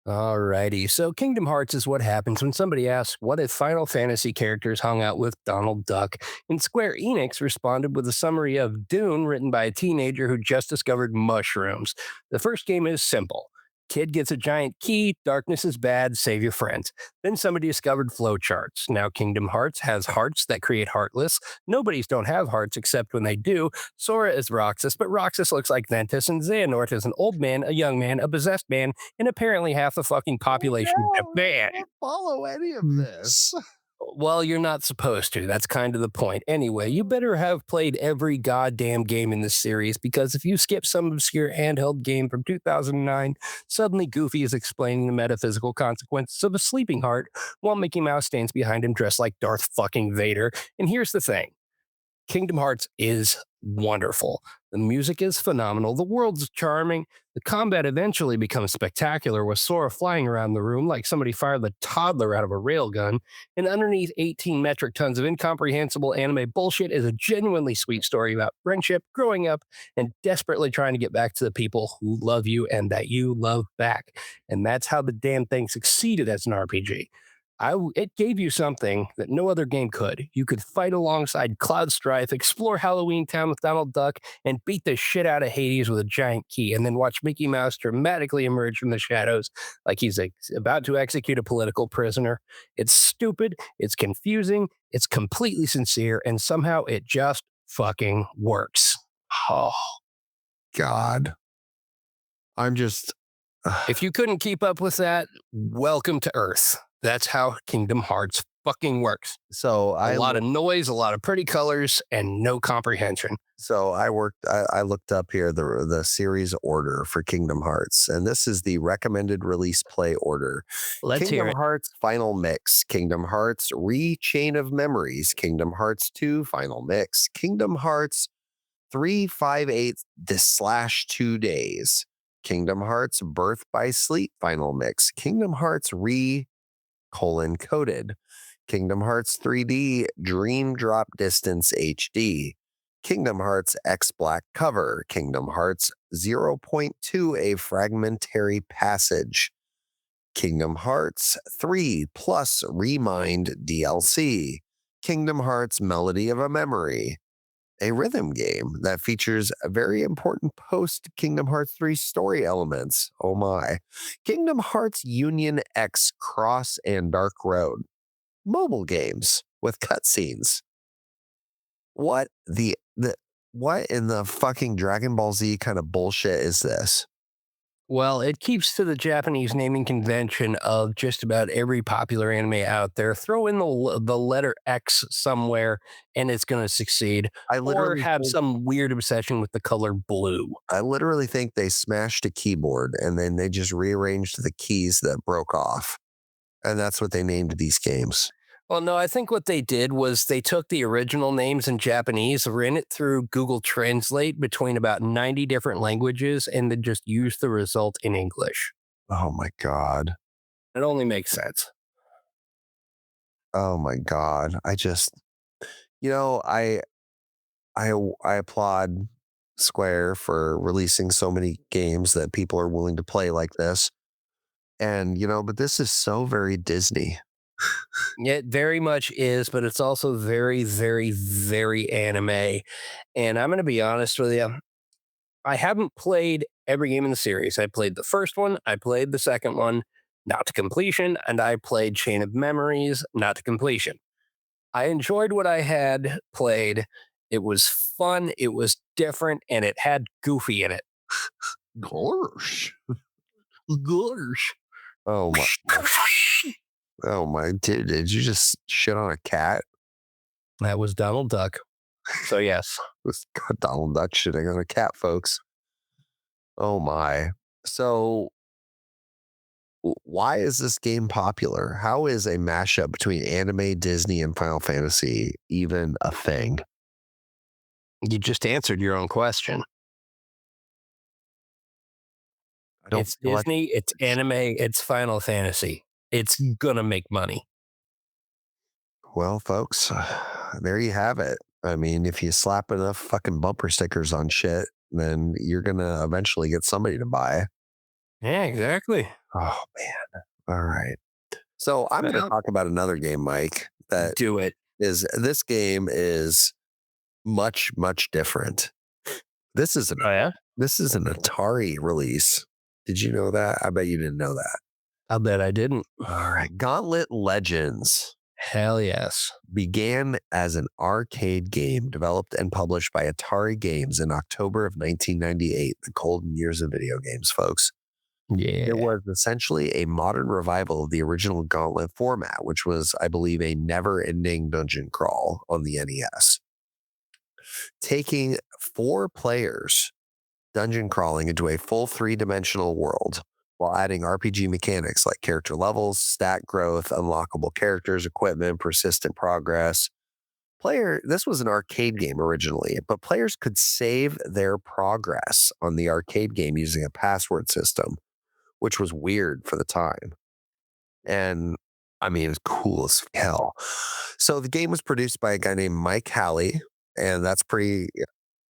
B: Alrighty, so Kingdom Hearts is what happens when somebody asks, what if Final Fantasy characters hung out with Donald Duck? And Square Enix responded with a summary of Dune written by a teenager who just discovered mushrooms. The first game is simple. Kid gets a giant key, darkness is bad, save your friends. Then somebody discovered flowcharts. Now Kingdom Hearts has hearts that create Heartless. Nobody's don't have hearts except when they do. Sora is Roxas, but Roxas looks like Ventus, and Xehanort is an old man, a young man, a possessed man, and apparently half the fucking population of Japan.
A: I don't follow any of this.
B: Well, you're not supposed to. That's kind of the point. Anyway, you better have played every goddamn game in this series, because if you skip some obscure handheld game from 2009, suddenly Goofy is explaining the metaphysical consequences of a sleeping heart while Mickey Mouse stands behind him dressed like Darth fucking Vader. And here's the thing. Kingdom Hearts is wonderful. The music is phenomenal. The world's charming. The combat eventually becomes spectacular, with Sora flying around the room like somebody fired the toddler out of a railgun. And underneath 18 metric tons of incomprehensible anime bullshit is a genuinely sweet story about friendship, growing up, and desperately trying to get back to the people who love you and that you love back. And that's how the damn thing succeeded as an RPG. It gave you something that no other game could. You could fight alongside Cloud Strife, explore Halloween Town with Donald Duck, and beat the shit out of Hades with a giant key, and then watch Mickey Mouse dramatically emerge from the shadows like he's about to execute a political prisoner. It's stupid, it's confusing, it's completely sincere, and somehow it just fucking works. Oh.
A: God. I'm just...
B: If you couldn't keep up with that, welcome to Earth. That's how Kingdom Hearts fucking works.
A: So
B: a lot of noise, a lot of pretty colors, and no comprehension.
A: So I looked up here the series order for Kingdom Hearts, and this is the recommended release play order.
B: Let's hear it.
A: Kingdom Hearts Final Mix, Kingdom Hearts Re-Chain of Memories, Kingdom Hearts 2 Final Mix, Kingdom Hearts 358/2 days, Kingdom Hearts Birth by Sleep Final Mix, Kingdom Hearts Coded, Kingdom Hearts 3D Dream Drop Distance HD, Kingdom Hearts X Black Cover, Kingdom Hearts 0.2 A Fragmentary Passage, Kingdom Hearts 3 Plus Remind DLC, Kingdom Hearts Melody of a Memory, a rhythm game that features a very important post-Kingdom Hearts 3 story elements. Oh my. Kingdom Hearts Union X Cross and Dark Road. Mobile games with cutscenes. What what in the fucking Dragon Ball Z kind of bullshit is this?
B: Well, it keeps to the Japanese naming convention of just about every popular anime out there. Throw in the letter X somewhere, and it's going to succeed. Or have some weird obsession with the color blue.
A: I literally think they smashed a keyboard, and then they just rearranged the keys that broke off. And that's what they named these games.
B: Well, no, I think what they did was they took the original names in Japanese, ran it through Google Translate between about 90 different languages, and then just used the result in English.
A: Oh my God.
B: It only makes sense.
A: Oh my God. I applaud Square for releasing so many games that people are willing to play like this. And, but this is so very Disney.
B: It very much is, but it's also very, very, very anime. And I'm going to be honest with you. I haven't played every game in the series. I played the first one. I played the second one, not to completion. And I played Chain of Memories, not to completion. I enjoyed what I had played. It was fun. It was different. And it had Goofy in it.
A: Gosh.
B: Gosh.
A: Oh my. Oh my, did you just shit on a cat?
B: That was Donald Duck. So yes.
A: This Donald Duck shitting on a cat, folks. Oh my. So why is this game popular? How is a mashup between anime, Disney, and Final Fantasy even a thing?
B: You just answered your own question. It's Disney, it's anime, it's Final Fantasy. It's gonna make money.
A: Well, folks, there you have it. I mean, if you slap enough fucking bumper stickers on shit, then you're gonna eventually get somebody to buy.
B: Yeah, exactly.
A: Oh man. All right. So I'm going to talk about another game, Mike. That
B: do it.
A: This game is much, much different. This is an Atari release. Did you know that? I bet you didn't know that.
B: I bet I didn't.
A: All right. Gauntlet Legends
B: Hell yes.
A: began as an arcade game developed and published by Atari Games in October of 1998, the golden years of video games, folks.
B: Yeah.
A: It was essentially a modern revival of the original Gauntlet format, which was, I believe, a never ending dungeon crawl on the NES. Taking 4 players dungeon crawling into a full 3-dimensional world while adding RPG mechanics like character levels, stat growth, unlockable characters, equipment, persistent progress. This was an arcade game originally, but players could save their progress on the arcade game using a password system, which was weird for the time. And I mean, it was cool as hell. So the game was produced by a guy named Mike Halley, and that's pretty.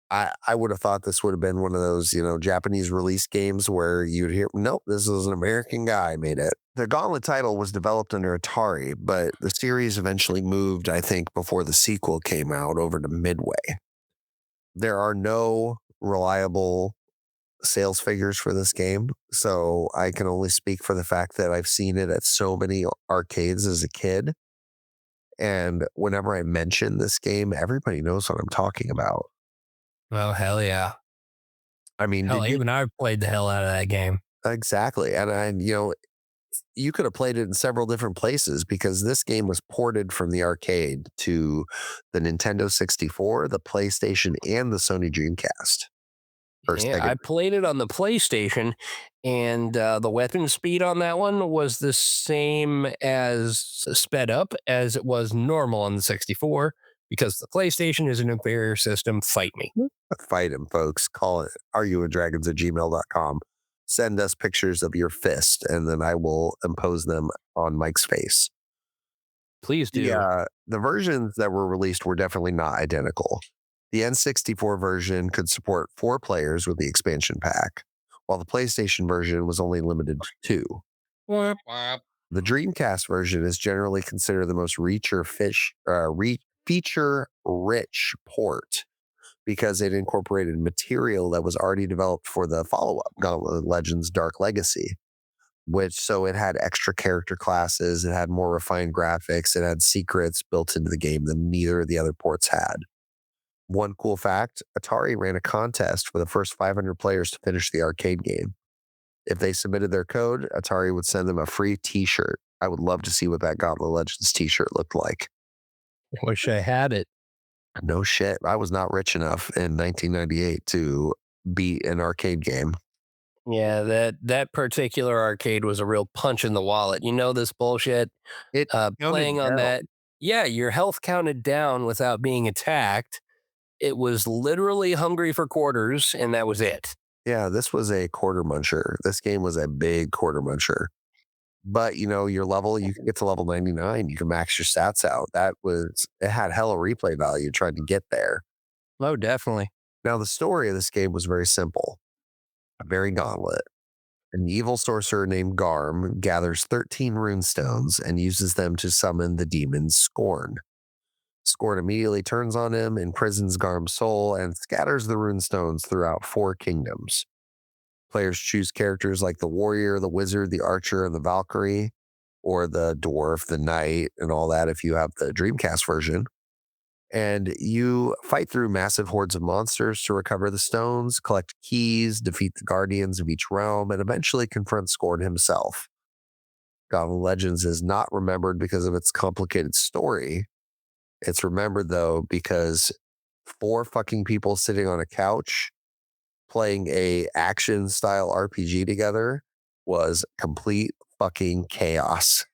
A: I would have thought this would have been one of those, Japanese release games where you'd hear, nope, this is an American guy made it. The Gauntlet title was developed under Atari, but the series eventually moved, I think, before the sequel came out over to Midway. There are no reliable sales figures for this game, so I can only speak for the fact that I've seen it at so many arcades as a kid. And whenever I mention this game, everybody knows what I'm talking about.
B: Oh, hell yeah.
A: I mean,
B: Hell, even I played the hell out of that game.
A: exactly. And you could have played it in several different places because this game was ported from the arcade to the Nintendo 64, the PlayStation, and the Sony Dreamcast.
B: Yeah, I played it on the PlayStation, and the weapon speed on that one was the same as sped up as it was normal on the 64 because the PlayStation is an inferior system. Fight me.
A: Fight him, folks. Call it arguewithdragons@gmail.com. Send us pictures of your fist, and then I will impose them on Mike's face.
B: Please do.
A: The versions that were released were definitely not identical. The N64 version could support 4 players with the expansion pack, while the PlayStation version was only limited to 2. The Dreamcast version is generally considered the most feature-rich port because it incorporated material that was already developed for the follow-up, Gauntlet Legends Dark Legacy, so it had extra character classes, it had more refined graphics, it had secrets built into the game that neither of the other ports had. One cool fact, Atari ran a contest for the first 500 players to finish the arcade game. If they submitted their code, Atari would send them a free t-shirt. I would love to see what that Gauntlet Legends t-shirt looked like.
B: Wish I had it.
A: No shit. I was not rich enough in 1998 to beat an arcade game.
B: Yeah, that particular arcade was a real punch in the wallet. You know this bullshit.
A: It
B: Playing on that. Yeah, your health counted down without being attacked. It was literally hungry for quarters, and that was it.
A: Yeah, this was a quarter muncher. This game was a big quarter muncher. But your level, you can get to level 99. You can max your stats out. It had hella replay value trying to get there.
B: Oh, definitely.
A: Now, the story of this game was very simple, very Gauntlet. An evil sorcerer named Garm gathers 13 runestones and uses them to summon the demon Scorn. Scorn immediately turns on him, imprisons Garm's soul, and scatters the runestones throughout 4 kingdoms. Players choose characters like the warrior, the wizard, the archer, and the Valkyrie, or the dwarf, the knight, and all that if you have the Dreamcast version. And you fight through massive hordes of monsters to recover the stones, collect keys, defeat the guardians of each realm, and eventually confront Scorn himself. Gauntlet Legends is not remembered because of its complicated story. It's remembered, though, because 4 fucking people sitting on a couch playing a action style RPG together was complete fucking chaos.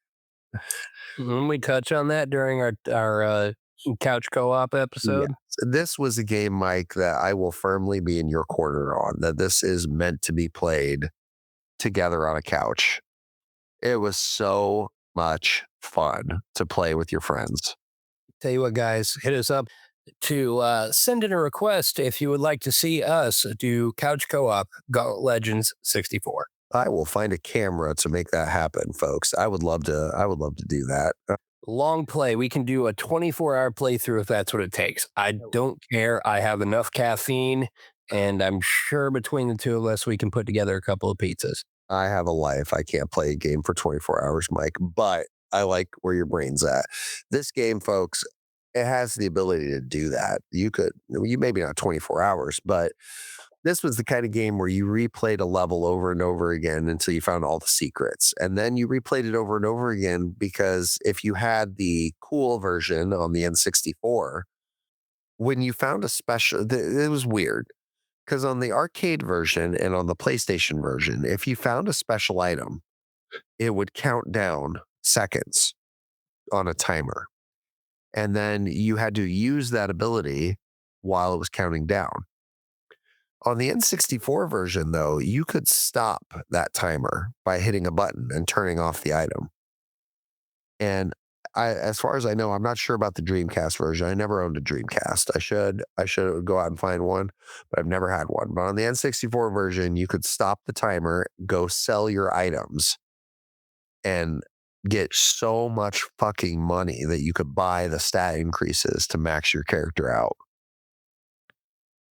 B: Didn't we touch on that during our couch co-op episode?
A: Yes. This was a game, Mike, that I will firmly be in your corner on, that this is meant to be played together on a couch. It was so much fun to play with your friends.
B: Tell you what, guys, hit us up to send in a request if you would like to see us do couch co-op Gauntlet Legends 64.
A: I will find a camera to make that happen, folks. I would love to do that.
B: Long play. We can do a 24-hour playthrough if that's what it takes. I don't care. I have enough caffeine, and I'm sure between the two of us, we can put together a couple of pizzas.
A: I have a life. I can't play a game for 24 hours, Mike, but I like where your brain's at. This game, folks, it has the ability to do that. You maybe not 24 hours, but this was the kind of game where you replayed a level over and over again until you found all the secrets. And then you replayed it over and over again because if you had the cool version on the N64, when you found a special, it was weird because on the arcade version and on the PlayStation version, if you found a special item, it would count down seconds on a timer. And then you had to use that ability while it was counting down. On the N64 version, though, you could stop that timer by hitting a button and turning off the item. And as far as I know, I'm not sure about the Dreamcast version. I never owned a Dreamcast. I should go out and find one, but I've never had one. But on the N64 version, you could stop the timer, go sell your items, and get so much fucking money that you could buy the stat increases to max your character out.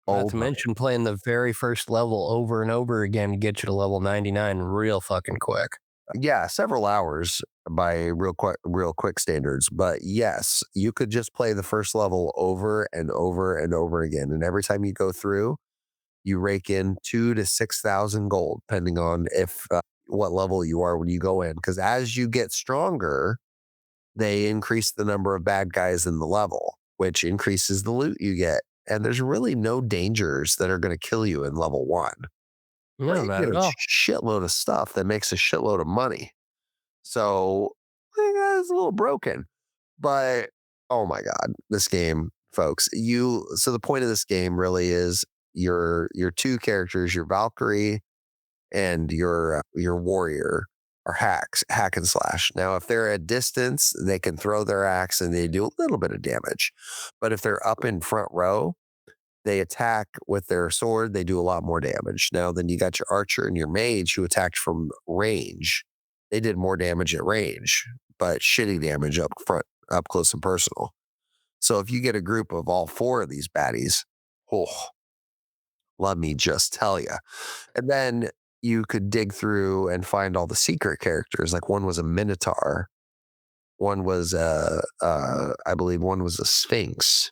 B: Not to mention playing the very first level over and over again to get you to level 99 real fucking quick.
A: Yeah, several hours by real quick standards. But yes, you could just play the first level over and over and over again. And every time you go through, you rake in 2 to 6,000 gold, depending on if what level you are when you go in. Because as you get stronger, they increase the number of bad guys in the level, which increases the loot you get. And there's really no dangers that are going to kill you in level 1.
B: No,
A: You
B: not
A: get
B: at
A: a
B: all.
A: shitload of stuff that makes a shitload of money. So it's a little broken, but oh my God, this game, folks, so the point of this game really is your two characters, your Valkyrie and your warrior are hack and slash. Now, if they're at distance, they can throw their axe and they do a little bit of damage. But if they're up in front row, they attack with their sword, they do a lot more damage. Now, then you got your archer and your mage who attacked from range. They did more damage at range, but shitty damage up front, up close and personal. So if you get a group of all four of these baddies, oh, let me just tell you. And then you could dig through and find all the secret characters. Like one was a minotaur, one was I believe one was a sphinx.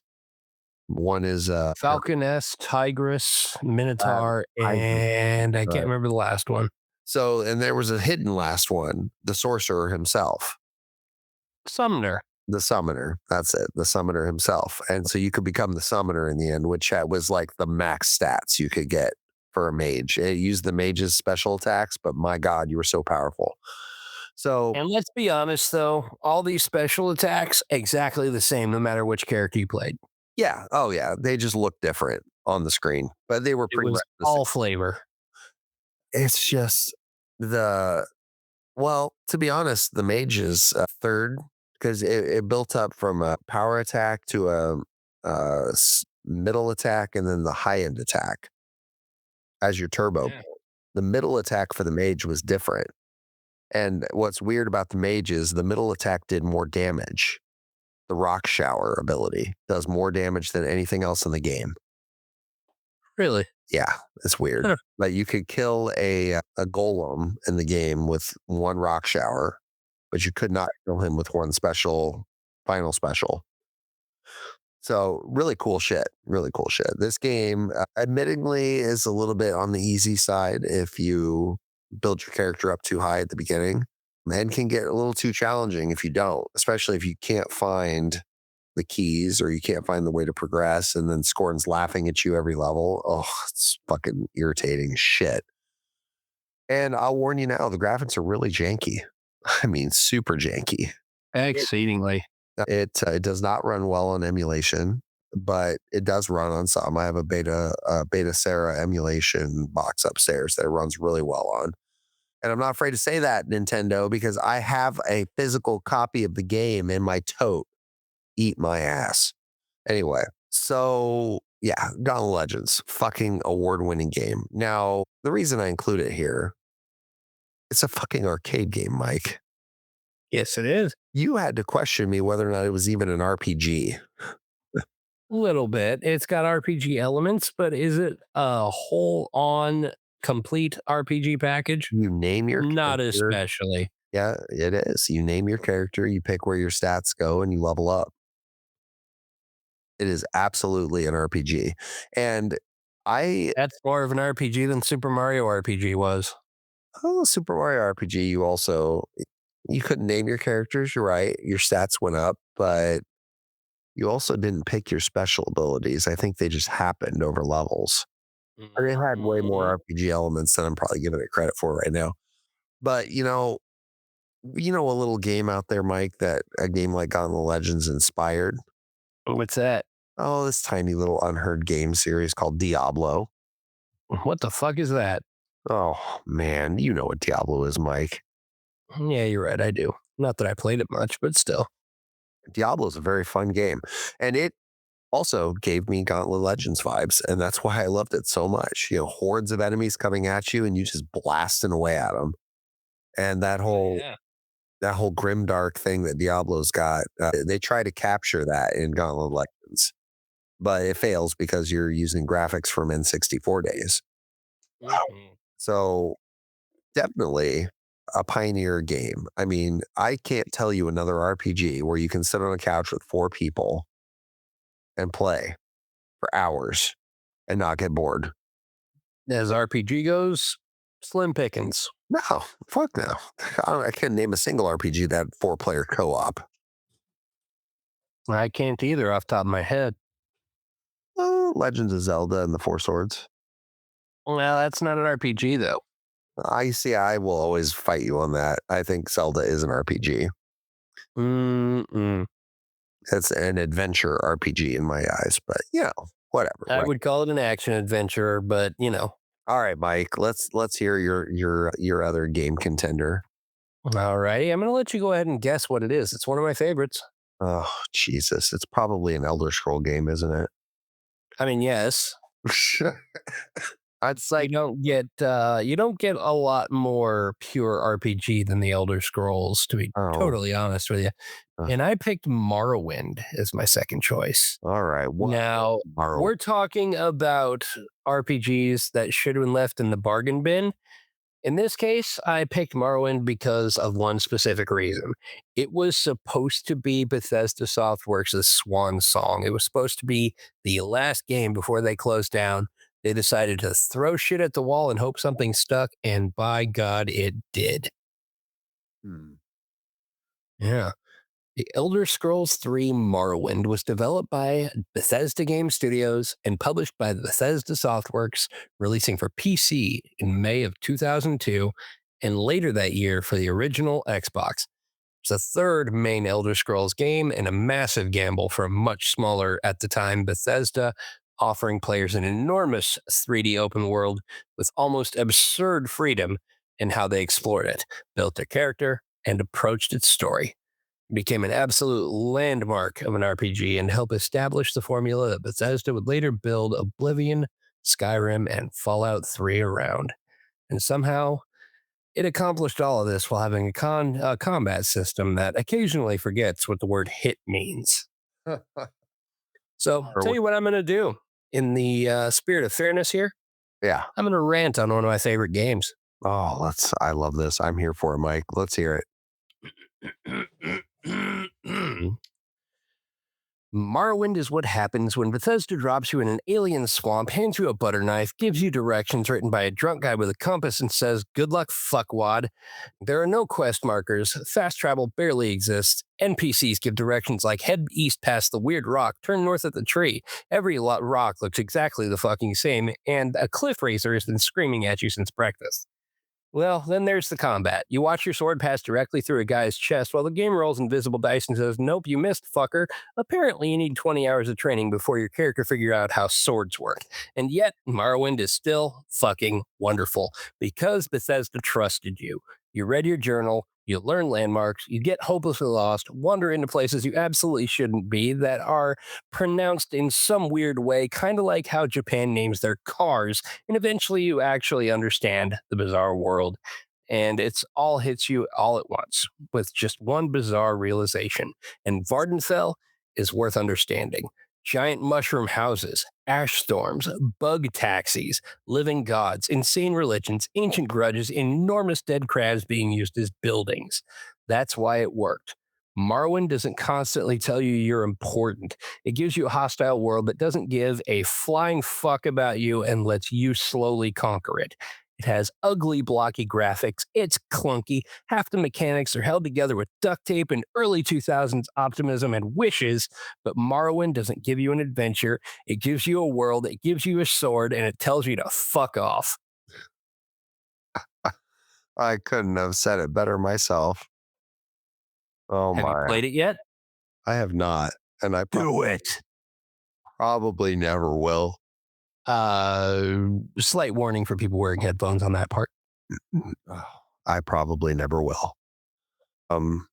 A: One is
B: Falconess, Tigress, Minotaur, and I can't remember the last one.
A: So, and there was a hidden last one, the sorcerer himself.
B: Summoner.
A: The summoner. That's it. The summoner himself. And so you could become the summoner in the end, which was like the max stats you could get for a mage. It used the mage's special attacks, but my God, you were so powerful. So,
B: and let's be honest, though, all these special attacks exactly the same, no matter which character you played.
A: Yeah. Oh, yeah. They just look different on the screen, but they were pretty much
B: all flavor.
A: It's just well, to be honest, the mage is third because it built up from a power attack to a middle attack and then the high end attack as your turbo. Yeah. The middle attack for the mage was different. And what's weird about the mage is the middle attack did more damage. The rock shower ability does more damage than anything else in the game.
B: Really?
A: Yeah, it's weird. Huh. But you could kill a golem in the game with one rock shower, but you could not kill him with one final special. So really cool shit. Really cool shit. This game, admittingly, is a little bit on the easy side if you build your character up too high at the beginning, and can get a little too challenging if you don't, especially if you can't find the keys or you can't find the way to progress, and then Scorn's laughing at you every level. Oh, it's fucking irritating shit. And I'll warn you now, the graphics are really janky. I mean, super janky.
B: Exceedingly.
A: It does not run well on emulation, but it does run on some. I have a Beta Sarah emulation box upstairs that it runs really well on. And I'm not afraid to say that, Nintendo, because I have a physical copy of the game in my tote. Eat my ass. Anyway, so yeah, Gauntlet Legends, fucking award-winning game. Now, the reason I include it here, it's a fucking arcade game, Mike.
B: Yes, it is.
A: You had to question me whether or not it was even an RPG.
B: A little bit. It's got RPG elements, but is it a whole-on complete RPG package?
A: You name your
B: Not
A: character.
B: especially.
A: Yeah, it is. You name your character, you pick where your stats go, and you level up. It is absolutely an RPG. And I
B: That's more of an RPG than Super Mario RPG was.
A: oh, Super Mario RPG, you couldn't name your characters, you're right. Your stats went up, but you also didn't pick your special abilities. I think they just happened over levels. Or it had way more
B: Mhm.
A: RPG elements than I'm probably giving it credit for right now. But a little game out there, Mike, that a game like Gauntlet Legends inspired.
B: What's that?
A: Oh, this tiny little unheard game series called Diablo.
B: What the fuck is that?
A: Oh man, you know what Diablo is, Mike.
B: Yeah, you're right. I do. Not that I played it much, but still.
A: Diablo is a very fun game, and it also gave me Gauntlet Legends vibes, and that's why I loved it so much. Hordes of enemies coming at you, and you just blasting away at them, and
B: Yeah.
A: that whole grim dark thing that Diablo's got. They try to capture that in Gauntlet Legends, but it fails because you're using graphics from N64 days.
B: Mhm.
A: So definitely a pioneer game. I mean, I can't tell you another RPG where you can sit on a couch with four people and play for hours and not get bored.
B: As RPG goes, slim pickings.
A: No, fuck no. I can't name a single RPG that four-player co-op.
B: I can't either off the top of my head.
A: Legends of Zelda and the Four Swords.
B: Well, that's not an RPG though.
A: I see. I will always fight you on that. I think Zelda is an RPG.
B: Mm-mm.
A: It's an adventure RPG in my eyes, but whatever.
B: I
A: Right.
B: would call it an action adventure, but
A: All right, Mike. Let's hear your other game contender.
B: All righty. I'm going to let you go ahead and guess what it is. It's one of my favorites.
A: Oh Jesus! It's probably an Elder Scroll game, isn't it?
B: I mean, yes,
A: I'd say
B: you don't get a lot more pure RPG than the Elder Scrolls, to be
A: oh,
B: totally honest with you.
A: uh,
B: And I picked Morrowind as my second choice.
A: all right. What
B: Now,
A: tomorrow?
B: we're talking about RPGs that should have been left in the bargain bin. In this case, I picked Morrowind because of one specific reason. It was supposed to be Bethesda Softworks' swan song. It was supposed to be the last game before they closed down. They decided to throw shit at the wall and hope something stuck, and by God, it did.
A: Hmm.
B: Yeah. The Elder Scrolls 3 Morrowind was developed by Bethesda Game Studios and published by Bethesda Softworks, releasing for PC in May of 2002 and later that year for the original Xbox. It's the third main Elder Scrolls game and a massive gamble for a much smaller at the time Bethesda, offering players an enormous 3D open world with almost absurd freedom in how they explored it, built their character, and approached its story. It became an absolute landmark of an RPG and helped establish the formula that Bethesda would later build Oblivion, Skyrim, and Fallout 3 around. And somehow, it accomplished all of this while having a combat system that occasionally forgets what the word hit means. So,
A: Or
B: tell
A: what-
B: you what I'm going to do. In the spirit of fairness here,
A: yeah.
B: I'm going to rant on one of my favorite games.
A: Oh, I love this. I'm here for it, Mike. Let's hear it.
B: Morrowind is what happens when Bethesda drops you in an alien swamp, hands you a butter knife, gives you directions written by a drunk guy with a compass, and says, "Good luck, fuckwad." There are no quest markers, fast travel barely exists. NPCs give directions like head east past the weird rock, turn north at the tree. Every rock looks exactly the fucking same, and a cliff racer has been screaming at you since breakfast. Well, then there's the combat. You watch your sword pass directly through a guy's chest while the game rolls invisible dice and says, "Nope, you missed, fucker." Apparently, you need 20 hours of training before your character figure out how swords work. And yet, Morrowind is still fucking wonderful because Bethesda trusted you. You read your journal, you learn landmarks, you get hopelessly lost, wander into places you absolutely shouldn't be that are pronounced in some weird way, kind of like how Japan names their cars, and eventually you actually understand the bizarre world. And it's all hits you all at once with just one bizarre realization. And Vardenfell is worth understanding. Giant mushroom houses, ash storms, bug taxis, living gods, insane religions, ancient grudges, enormous dead crabs being used as buildings. That's why it worked. Morrowind doesn't constantly tell you you're important. It gives you a hostile world that doesn't give a flying fuck about you and lets you slowly conquer it. It has ugly, blocky graphics. It's clunky. Half the mechanics are held together with duct tape and early 2000s optimism and wishes, but Morrowind doesn't give you an adventure. It gives you a world, it gives you a sword, and it tells you to fuck off.
A: I couldn't have said it better myself. Oh
B: Have you
A: my.
B: played it yet?
A: I have not. And I
B: Do it.
A: probably never will.
B: Slight warning for people wearing headphones on that part.
A: Oh, I probably never will. Um,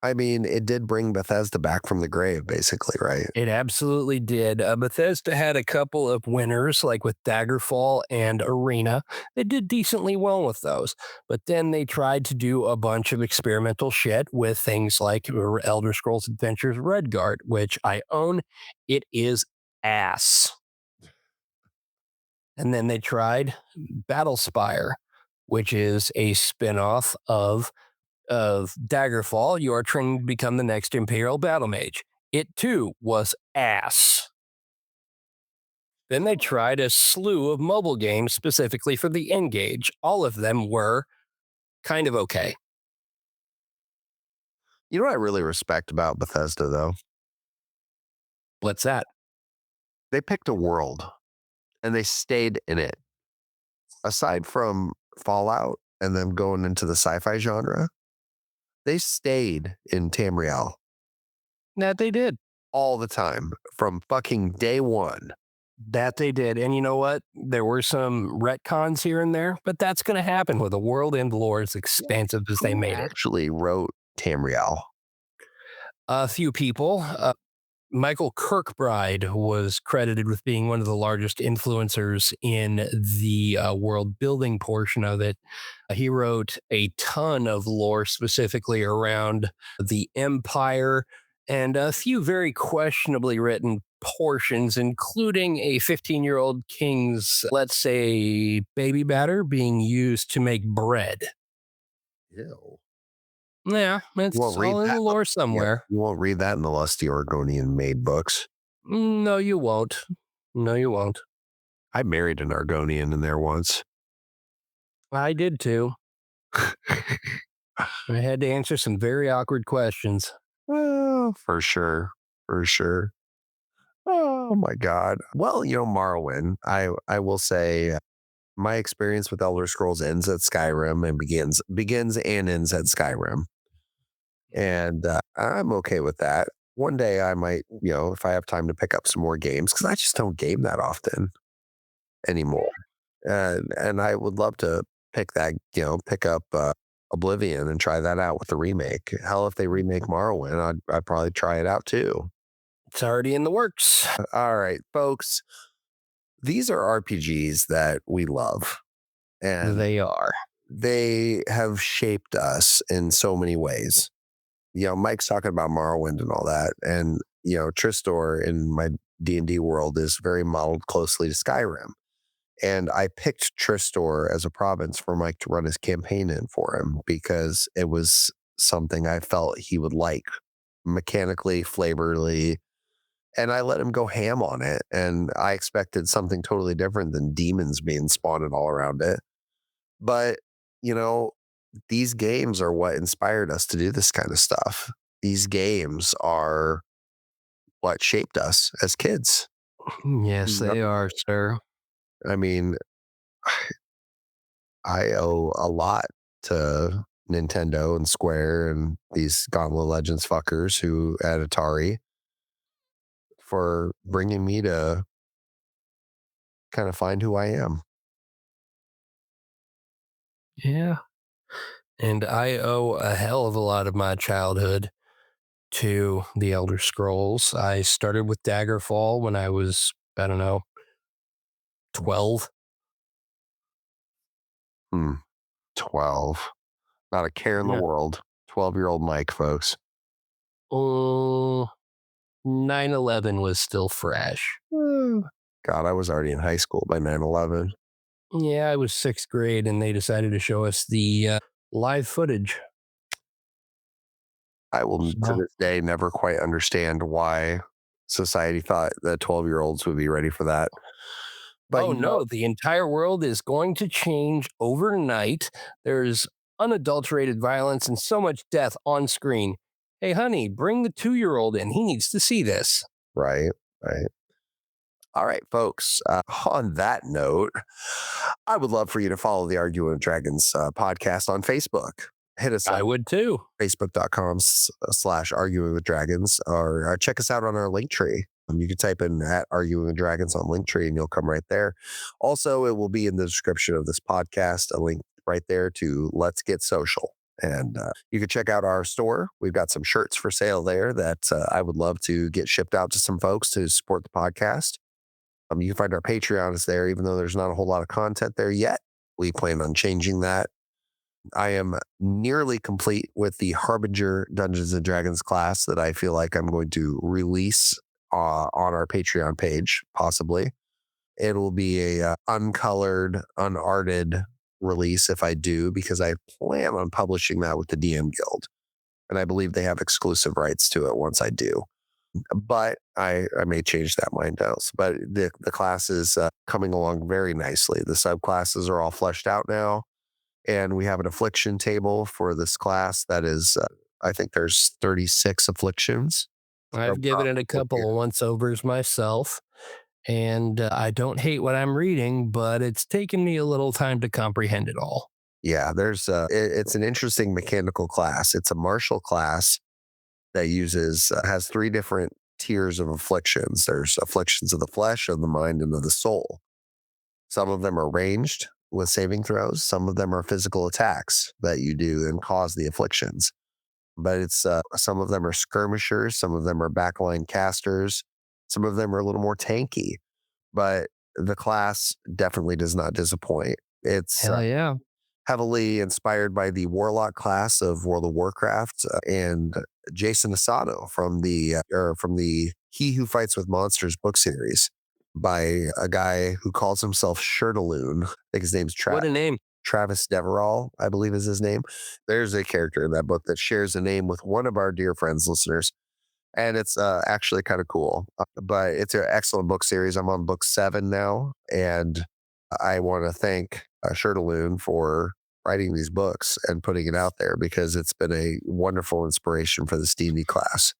A: I mean, it did bring Bethesda back from the grave, basically, right?
B: It absolutely did. Bethesda had a couple of winners, like with Daggerfall and Arena. They did decently well with those, but then they tried to do a bunch of experimental shit with things like Elder Scrolls Adventures Redguard, which I own. It is ass. And then they tried Battlespire, which is a spin-off of Daggerfall. You are training to become the next Imperial Battle Mage. It too was ass. Then they tried a slew of mobile games specifically for the N-Gage. All of them were kind of okay.
A: You know what I really respect about Bethesda, though?
B: What's that?
A: They picked a world and they stayed in it. Aside from Fallout and them going into the sci-fi genre, they stayed in Tamriel
B: That they did.
A: all the time from fucking day one.
B: That they did. And you know what? There were some retcons here and there, but that's going to happen with a world and lore as expansive as they
A: Who
B: made it.
A: actually wrote Tamriel?
B: A few people. Michael Kirkbride was credited with being one of the largest influencers in the world building portion of it. He wrote a ton of lore specifically around the Empire and a few very questionably written portions, including a 15-year-old king's, let's say, baby batter being used to make bread.
A: Ew.
B: Yeah,
A: You
B: it's
A: won't read
B: all in
A: that.
B: the lore
A: Yeah,
B: somewhere.
A: you won't read that in the Lusty Argonian Maid books.
B: No, you won't. No, you won't.
A: I married an Argonian in there once.
B: I did too. I had to answer some very awkward questions.
A: Well, for sure. For sure. Oh my God. Well, Morrowind, I will say my experience with Elder Scrolls ends at Skyrim and begins and ends at Skyrim. And I'm okay with that. One day I might, if I have time to pick up some more games, because I just don't game that often anymore. And I would love to pick up Oblivion and try that out with the remake. Hell, if they remake Morrowind, I'd probably try it out too.
B: It's already in the works.
A: All right, folks, these are RPGs that we love, and
B: They are.
A: they have shaped us in so many ways. Mike's talking about Morrowind and all that, and Tristor in my D&D world is very modeled closely to Skyrim. And I picked Tristor as a province for Mike to run his campaign in for him because it was something I felt he would like mechanically, flavorly, and I let him go ham on it. And I expected something totally different than demons being spawned all around it. But, you know, these games are what inspired us to do this kind of stuff. These games are what shaped us as kids.
B: Yes,
A: Yep.
B: they are, sir.
A: I mean, I owe a lot to Nintendo and Square and these Gauntlet Legends fuckers who at Atari for bringing me to kind of find who I am.
B: Yeah. And I owe a hell of a lot of my childhood to the Elder Scrolls. I started with Daggerfall when I was, I don't know, 12.
A: 12. Not a care in the
B: Yeah.
A: world. 12-year-old Mike, folks.
B: Oh, 9/11 was still fresh.
A: God, I was already in high school by 9/11.
B: Yeah, I was 6th grade, and they decided to show us the live footage.
A: I will, to
B: So,
A: this day, never quite understand why society thought that 12-year-olds would be ready for that. But,
B: oh no, the entire world is going to change overnight. There's unadulterated violence and so much death on screen. Hey, honey, bring the 2-year-old in. He needs to see this.
A: right, right. All right, folks. On that note, I would love for you to follow the Arguing with Dragons podcast on Facebook. Hit us
B: I
A: up,
B: would too.
A: facebook.com/slash arguing with dragons, or check us out on our link tree. You can type in at Arguing with Dragons on Linktree and you'll come right there. Also, it will be in the description of this podcast, a link right there to Let's Get Social. And you can check out our store. We've got some shirts for sale there that I would love to get shipped out to some folks to support the podcast. You can find our Patreon is there, even though there's not a whole lot of content there yet. We plan on changing that. I am nearly complete with the Harbinger Dungeons and Dragons class that I feel like I'm going to release on our Patreon page, possibly. It will be a uncolored, unarted release if I do, because I plan on publishing that with the DM Guild. And I believe they have exclusive rights to it once I do. But I may change that mind else. But the class is coming along very nicely. The subclasses are all fleshed out now. And we have an affliction table for this class that is, I think there's 36 afflictions.
B: I've given it a couple of once overs myself, and I don't hate what I'm reading, but it's taken me a little time to comprehend it all.
A: Yeah, it's an interesting mechanical class. It's a martial class that has 3 different tiers of afflictions. There's afflictions of the flesh, of the mind, and of the soul. Some of them are ranged with saving throws. Some of them are physical attacks that you do and cause the afflictions. But it's some of them are skirmishers. Some of them are backline casters. Some of them are a little more tanky. But the class definitely does not disappoint. It's
B: Hell yeah.
A: heavily inspired by the Warlock class of World of Warcraft and Jason Asano from the He Who Fights with Monsters book series by a guy who calls himself Shirtaloon. I think his name's
B: What a name.
A: Travis Deverall, I believe is his name. There's a character in that book that shares a name with one of our dear friends, listeners. And it's actually kind of cool. But it's an excellent book series. I'm on book 7 now. And I want to thank Shirtaloon for writing these books and putting it out there, because it's been a wonderful inspiration for the D&D class.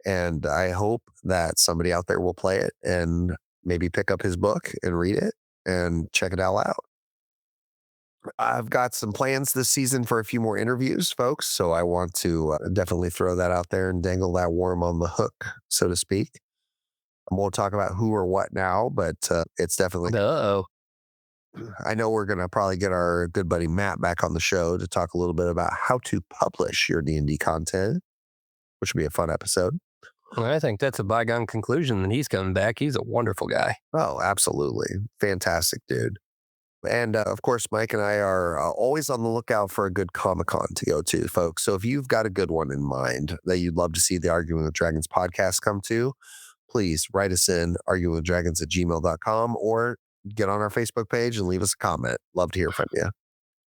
A: And I hope that somebody out there will play it and maybe pick up his book and read it and check it all out. I've got some plans this season for a few more interviews, folks. So I want to definitely throw that out there and dangle that worm on the hook, so to speak. I won't talk about who or what now, but it's definitely.
B: Uh-oh.
A: I know we're going to probably get our good buddy Matt back on the show to talk a little bit about how to publish your D&D content, which will be a fun episode.
B: I think that's a bygone conclusion that he's coming back. He's a wonderful guy.
A: Oh, absolutely. Fantastic dude. And of course, Mike and I are always on the lookout for a good Comic-Con to go to, folks. So if you've got a good one in mind that you'd love to see the Arguing with Dragons podcast come to, please write us in arguingwithdragons@gmail.com or get on our Facebook page and leave us a comment. Love to hear from you.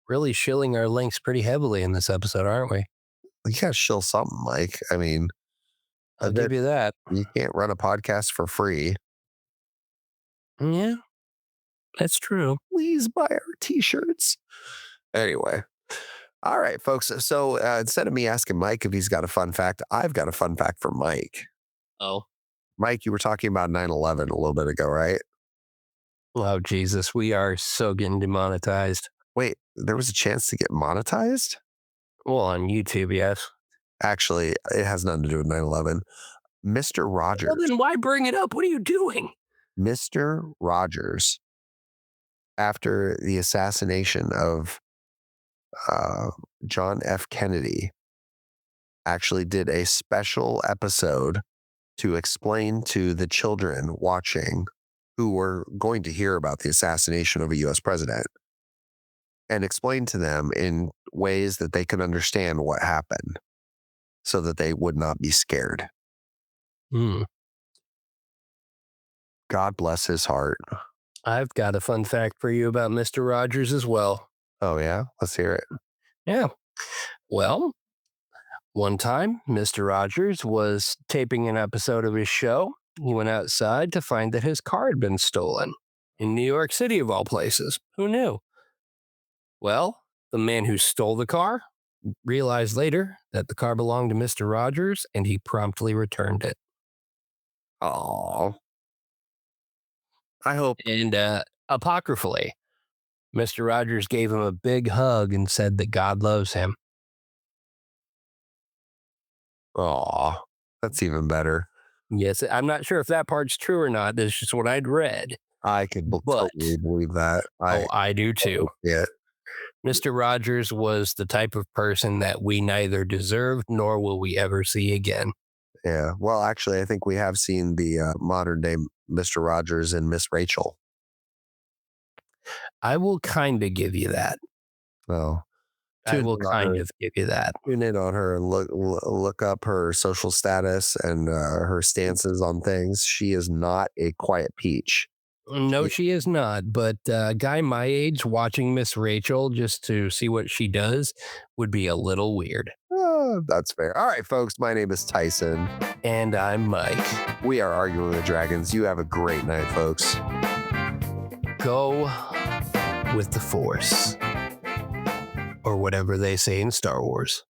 B: Really shilling our links pretty heavily in this episode, aren't we?
A: You got to shill something, Mike. I mean,
B: I'll give you that.
A: you can't run a podcast for free.
B: Yeah, that's true.
A: Please buy our t-shirts. Anyway. All right, folks. So instead of me asking Mike if he's got a fun fact, I've got a fun fact for Mike.
B: Oh.
A: Mike, you were talking about 9/11 a little bit ago, right?
B: Oh, Jesus. We are so getting demonetized.
A: Wait, there was a chance to get monetized?
B: Well, on YouTube, yes.
A: Actually, it has nothing to do with 9/11. Mr. Rogers.
B: Well, then why bring it up? What are you doing?
A: Mr. Rogers, after the assassination of John F. Kennedy, actually did a special episode to explain to the children watching who were going to hear about the assassination of a U.S. president, and explain to them in ways that they could understand what happened so that they would not be scared.
B: Hmm.
A: God bless his heart.
B: I've got a fun fact for you about Mr. Rogers as well.
A: Oh, yeah? Let's hear it.
B: Yeah. Well, one time, Mr. Rogers was taping an episode of his show. He went outside to find that his car had been stolen in New York City, of all places. Who knew? Well, the man who stole the car realized later that the car belonged to Mr. Rogers, and he promptly returned it.
A: Oh, I hope.
B: And apocryphally, Mr. Rogers gave him a big hug and said that God loves him.
A: Oh, that's even better.
B: Yes, I'm not sure if that part's true or not. That's just what I'd read.
A: I could
B: But
A: totally believe that.
B: I do too.
A: Yeah.
B: Mr. Rogers was the type of person that we neither deserved nor will we ever see again.
A: Yeah. Well, actually, I think we have seen the modern day Mr. Rogers and Miss Rachel.
B: I will kind of give you that.
A: Well,
B: I will kind of give you that.
A: tune in on her and look up her social status and her stances on things. She is not a quiet peach.
B: No, she is not. But a guy my age watching Miss Rachel just to see what she does would be a little weird.
A: That's fair. All right, folks. My name is Tyson.
B: And I'm Mike.
A: We are Arguing with Dragons. You have a great night, folks.
B: Go with the Force. Or whatever they say in Star Wars.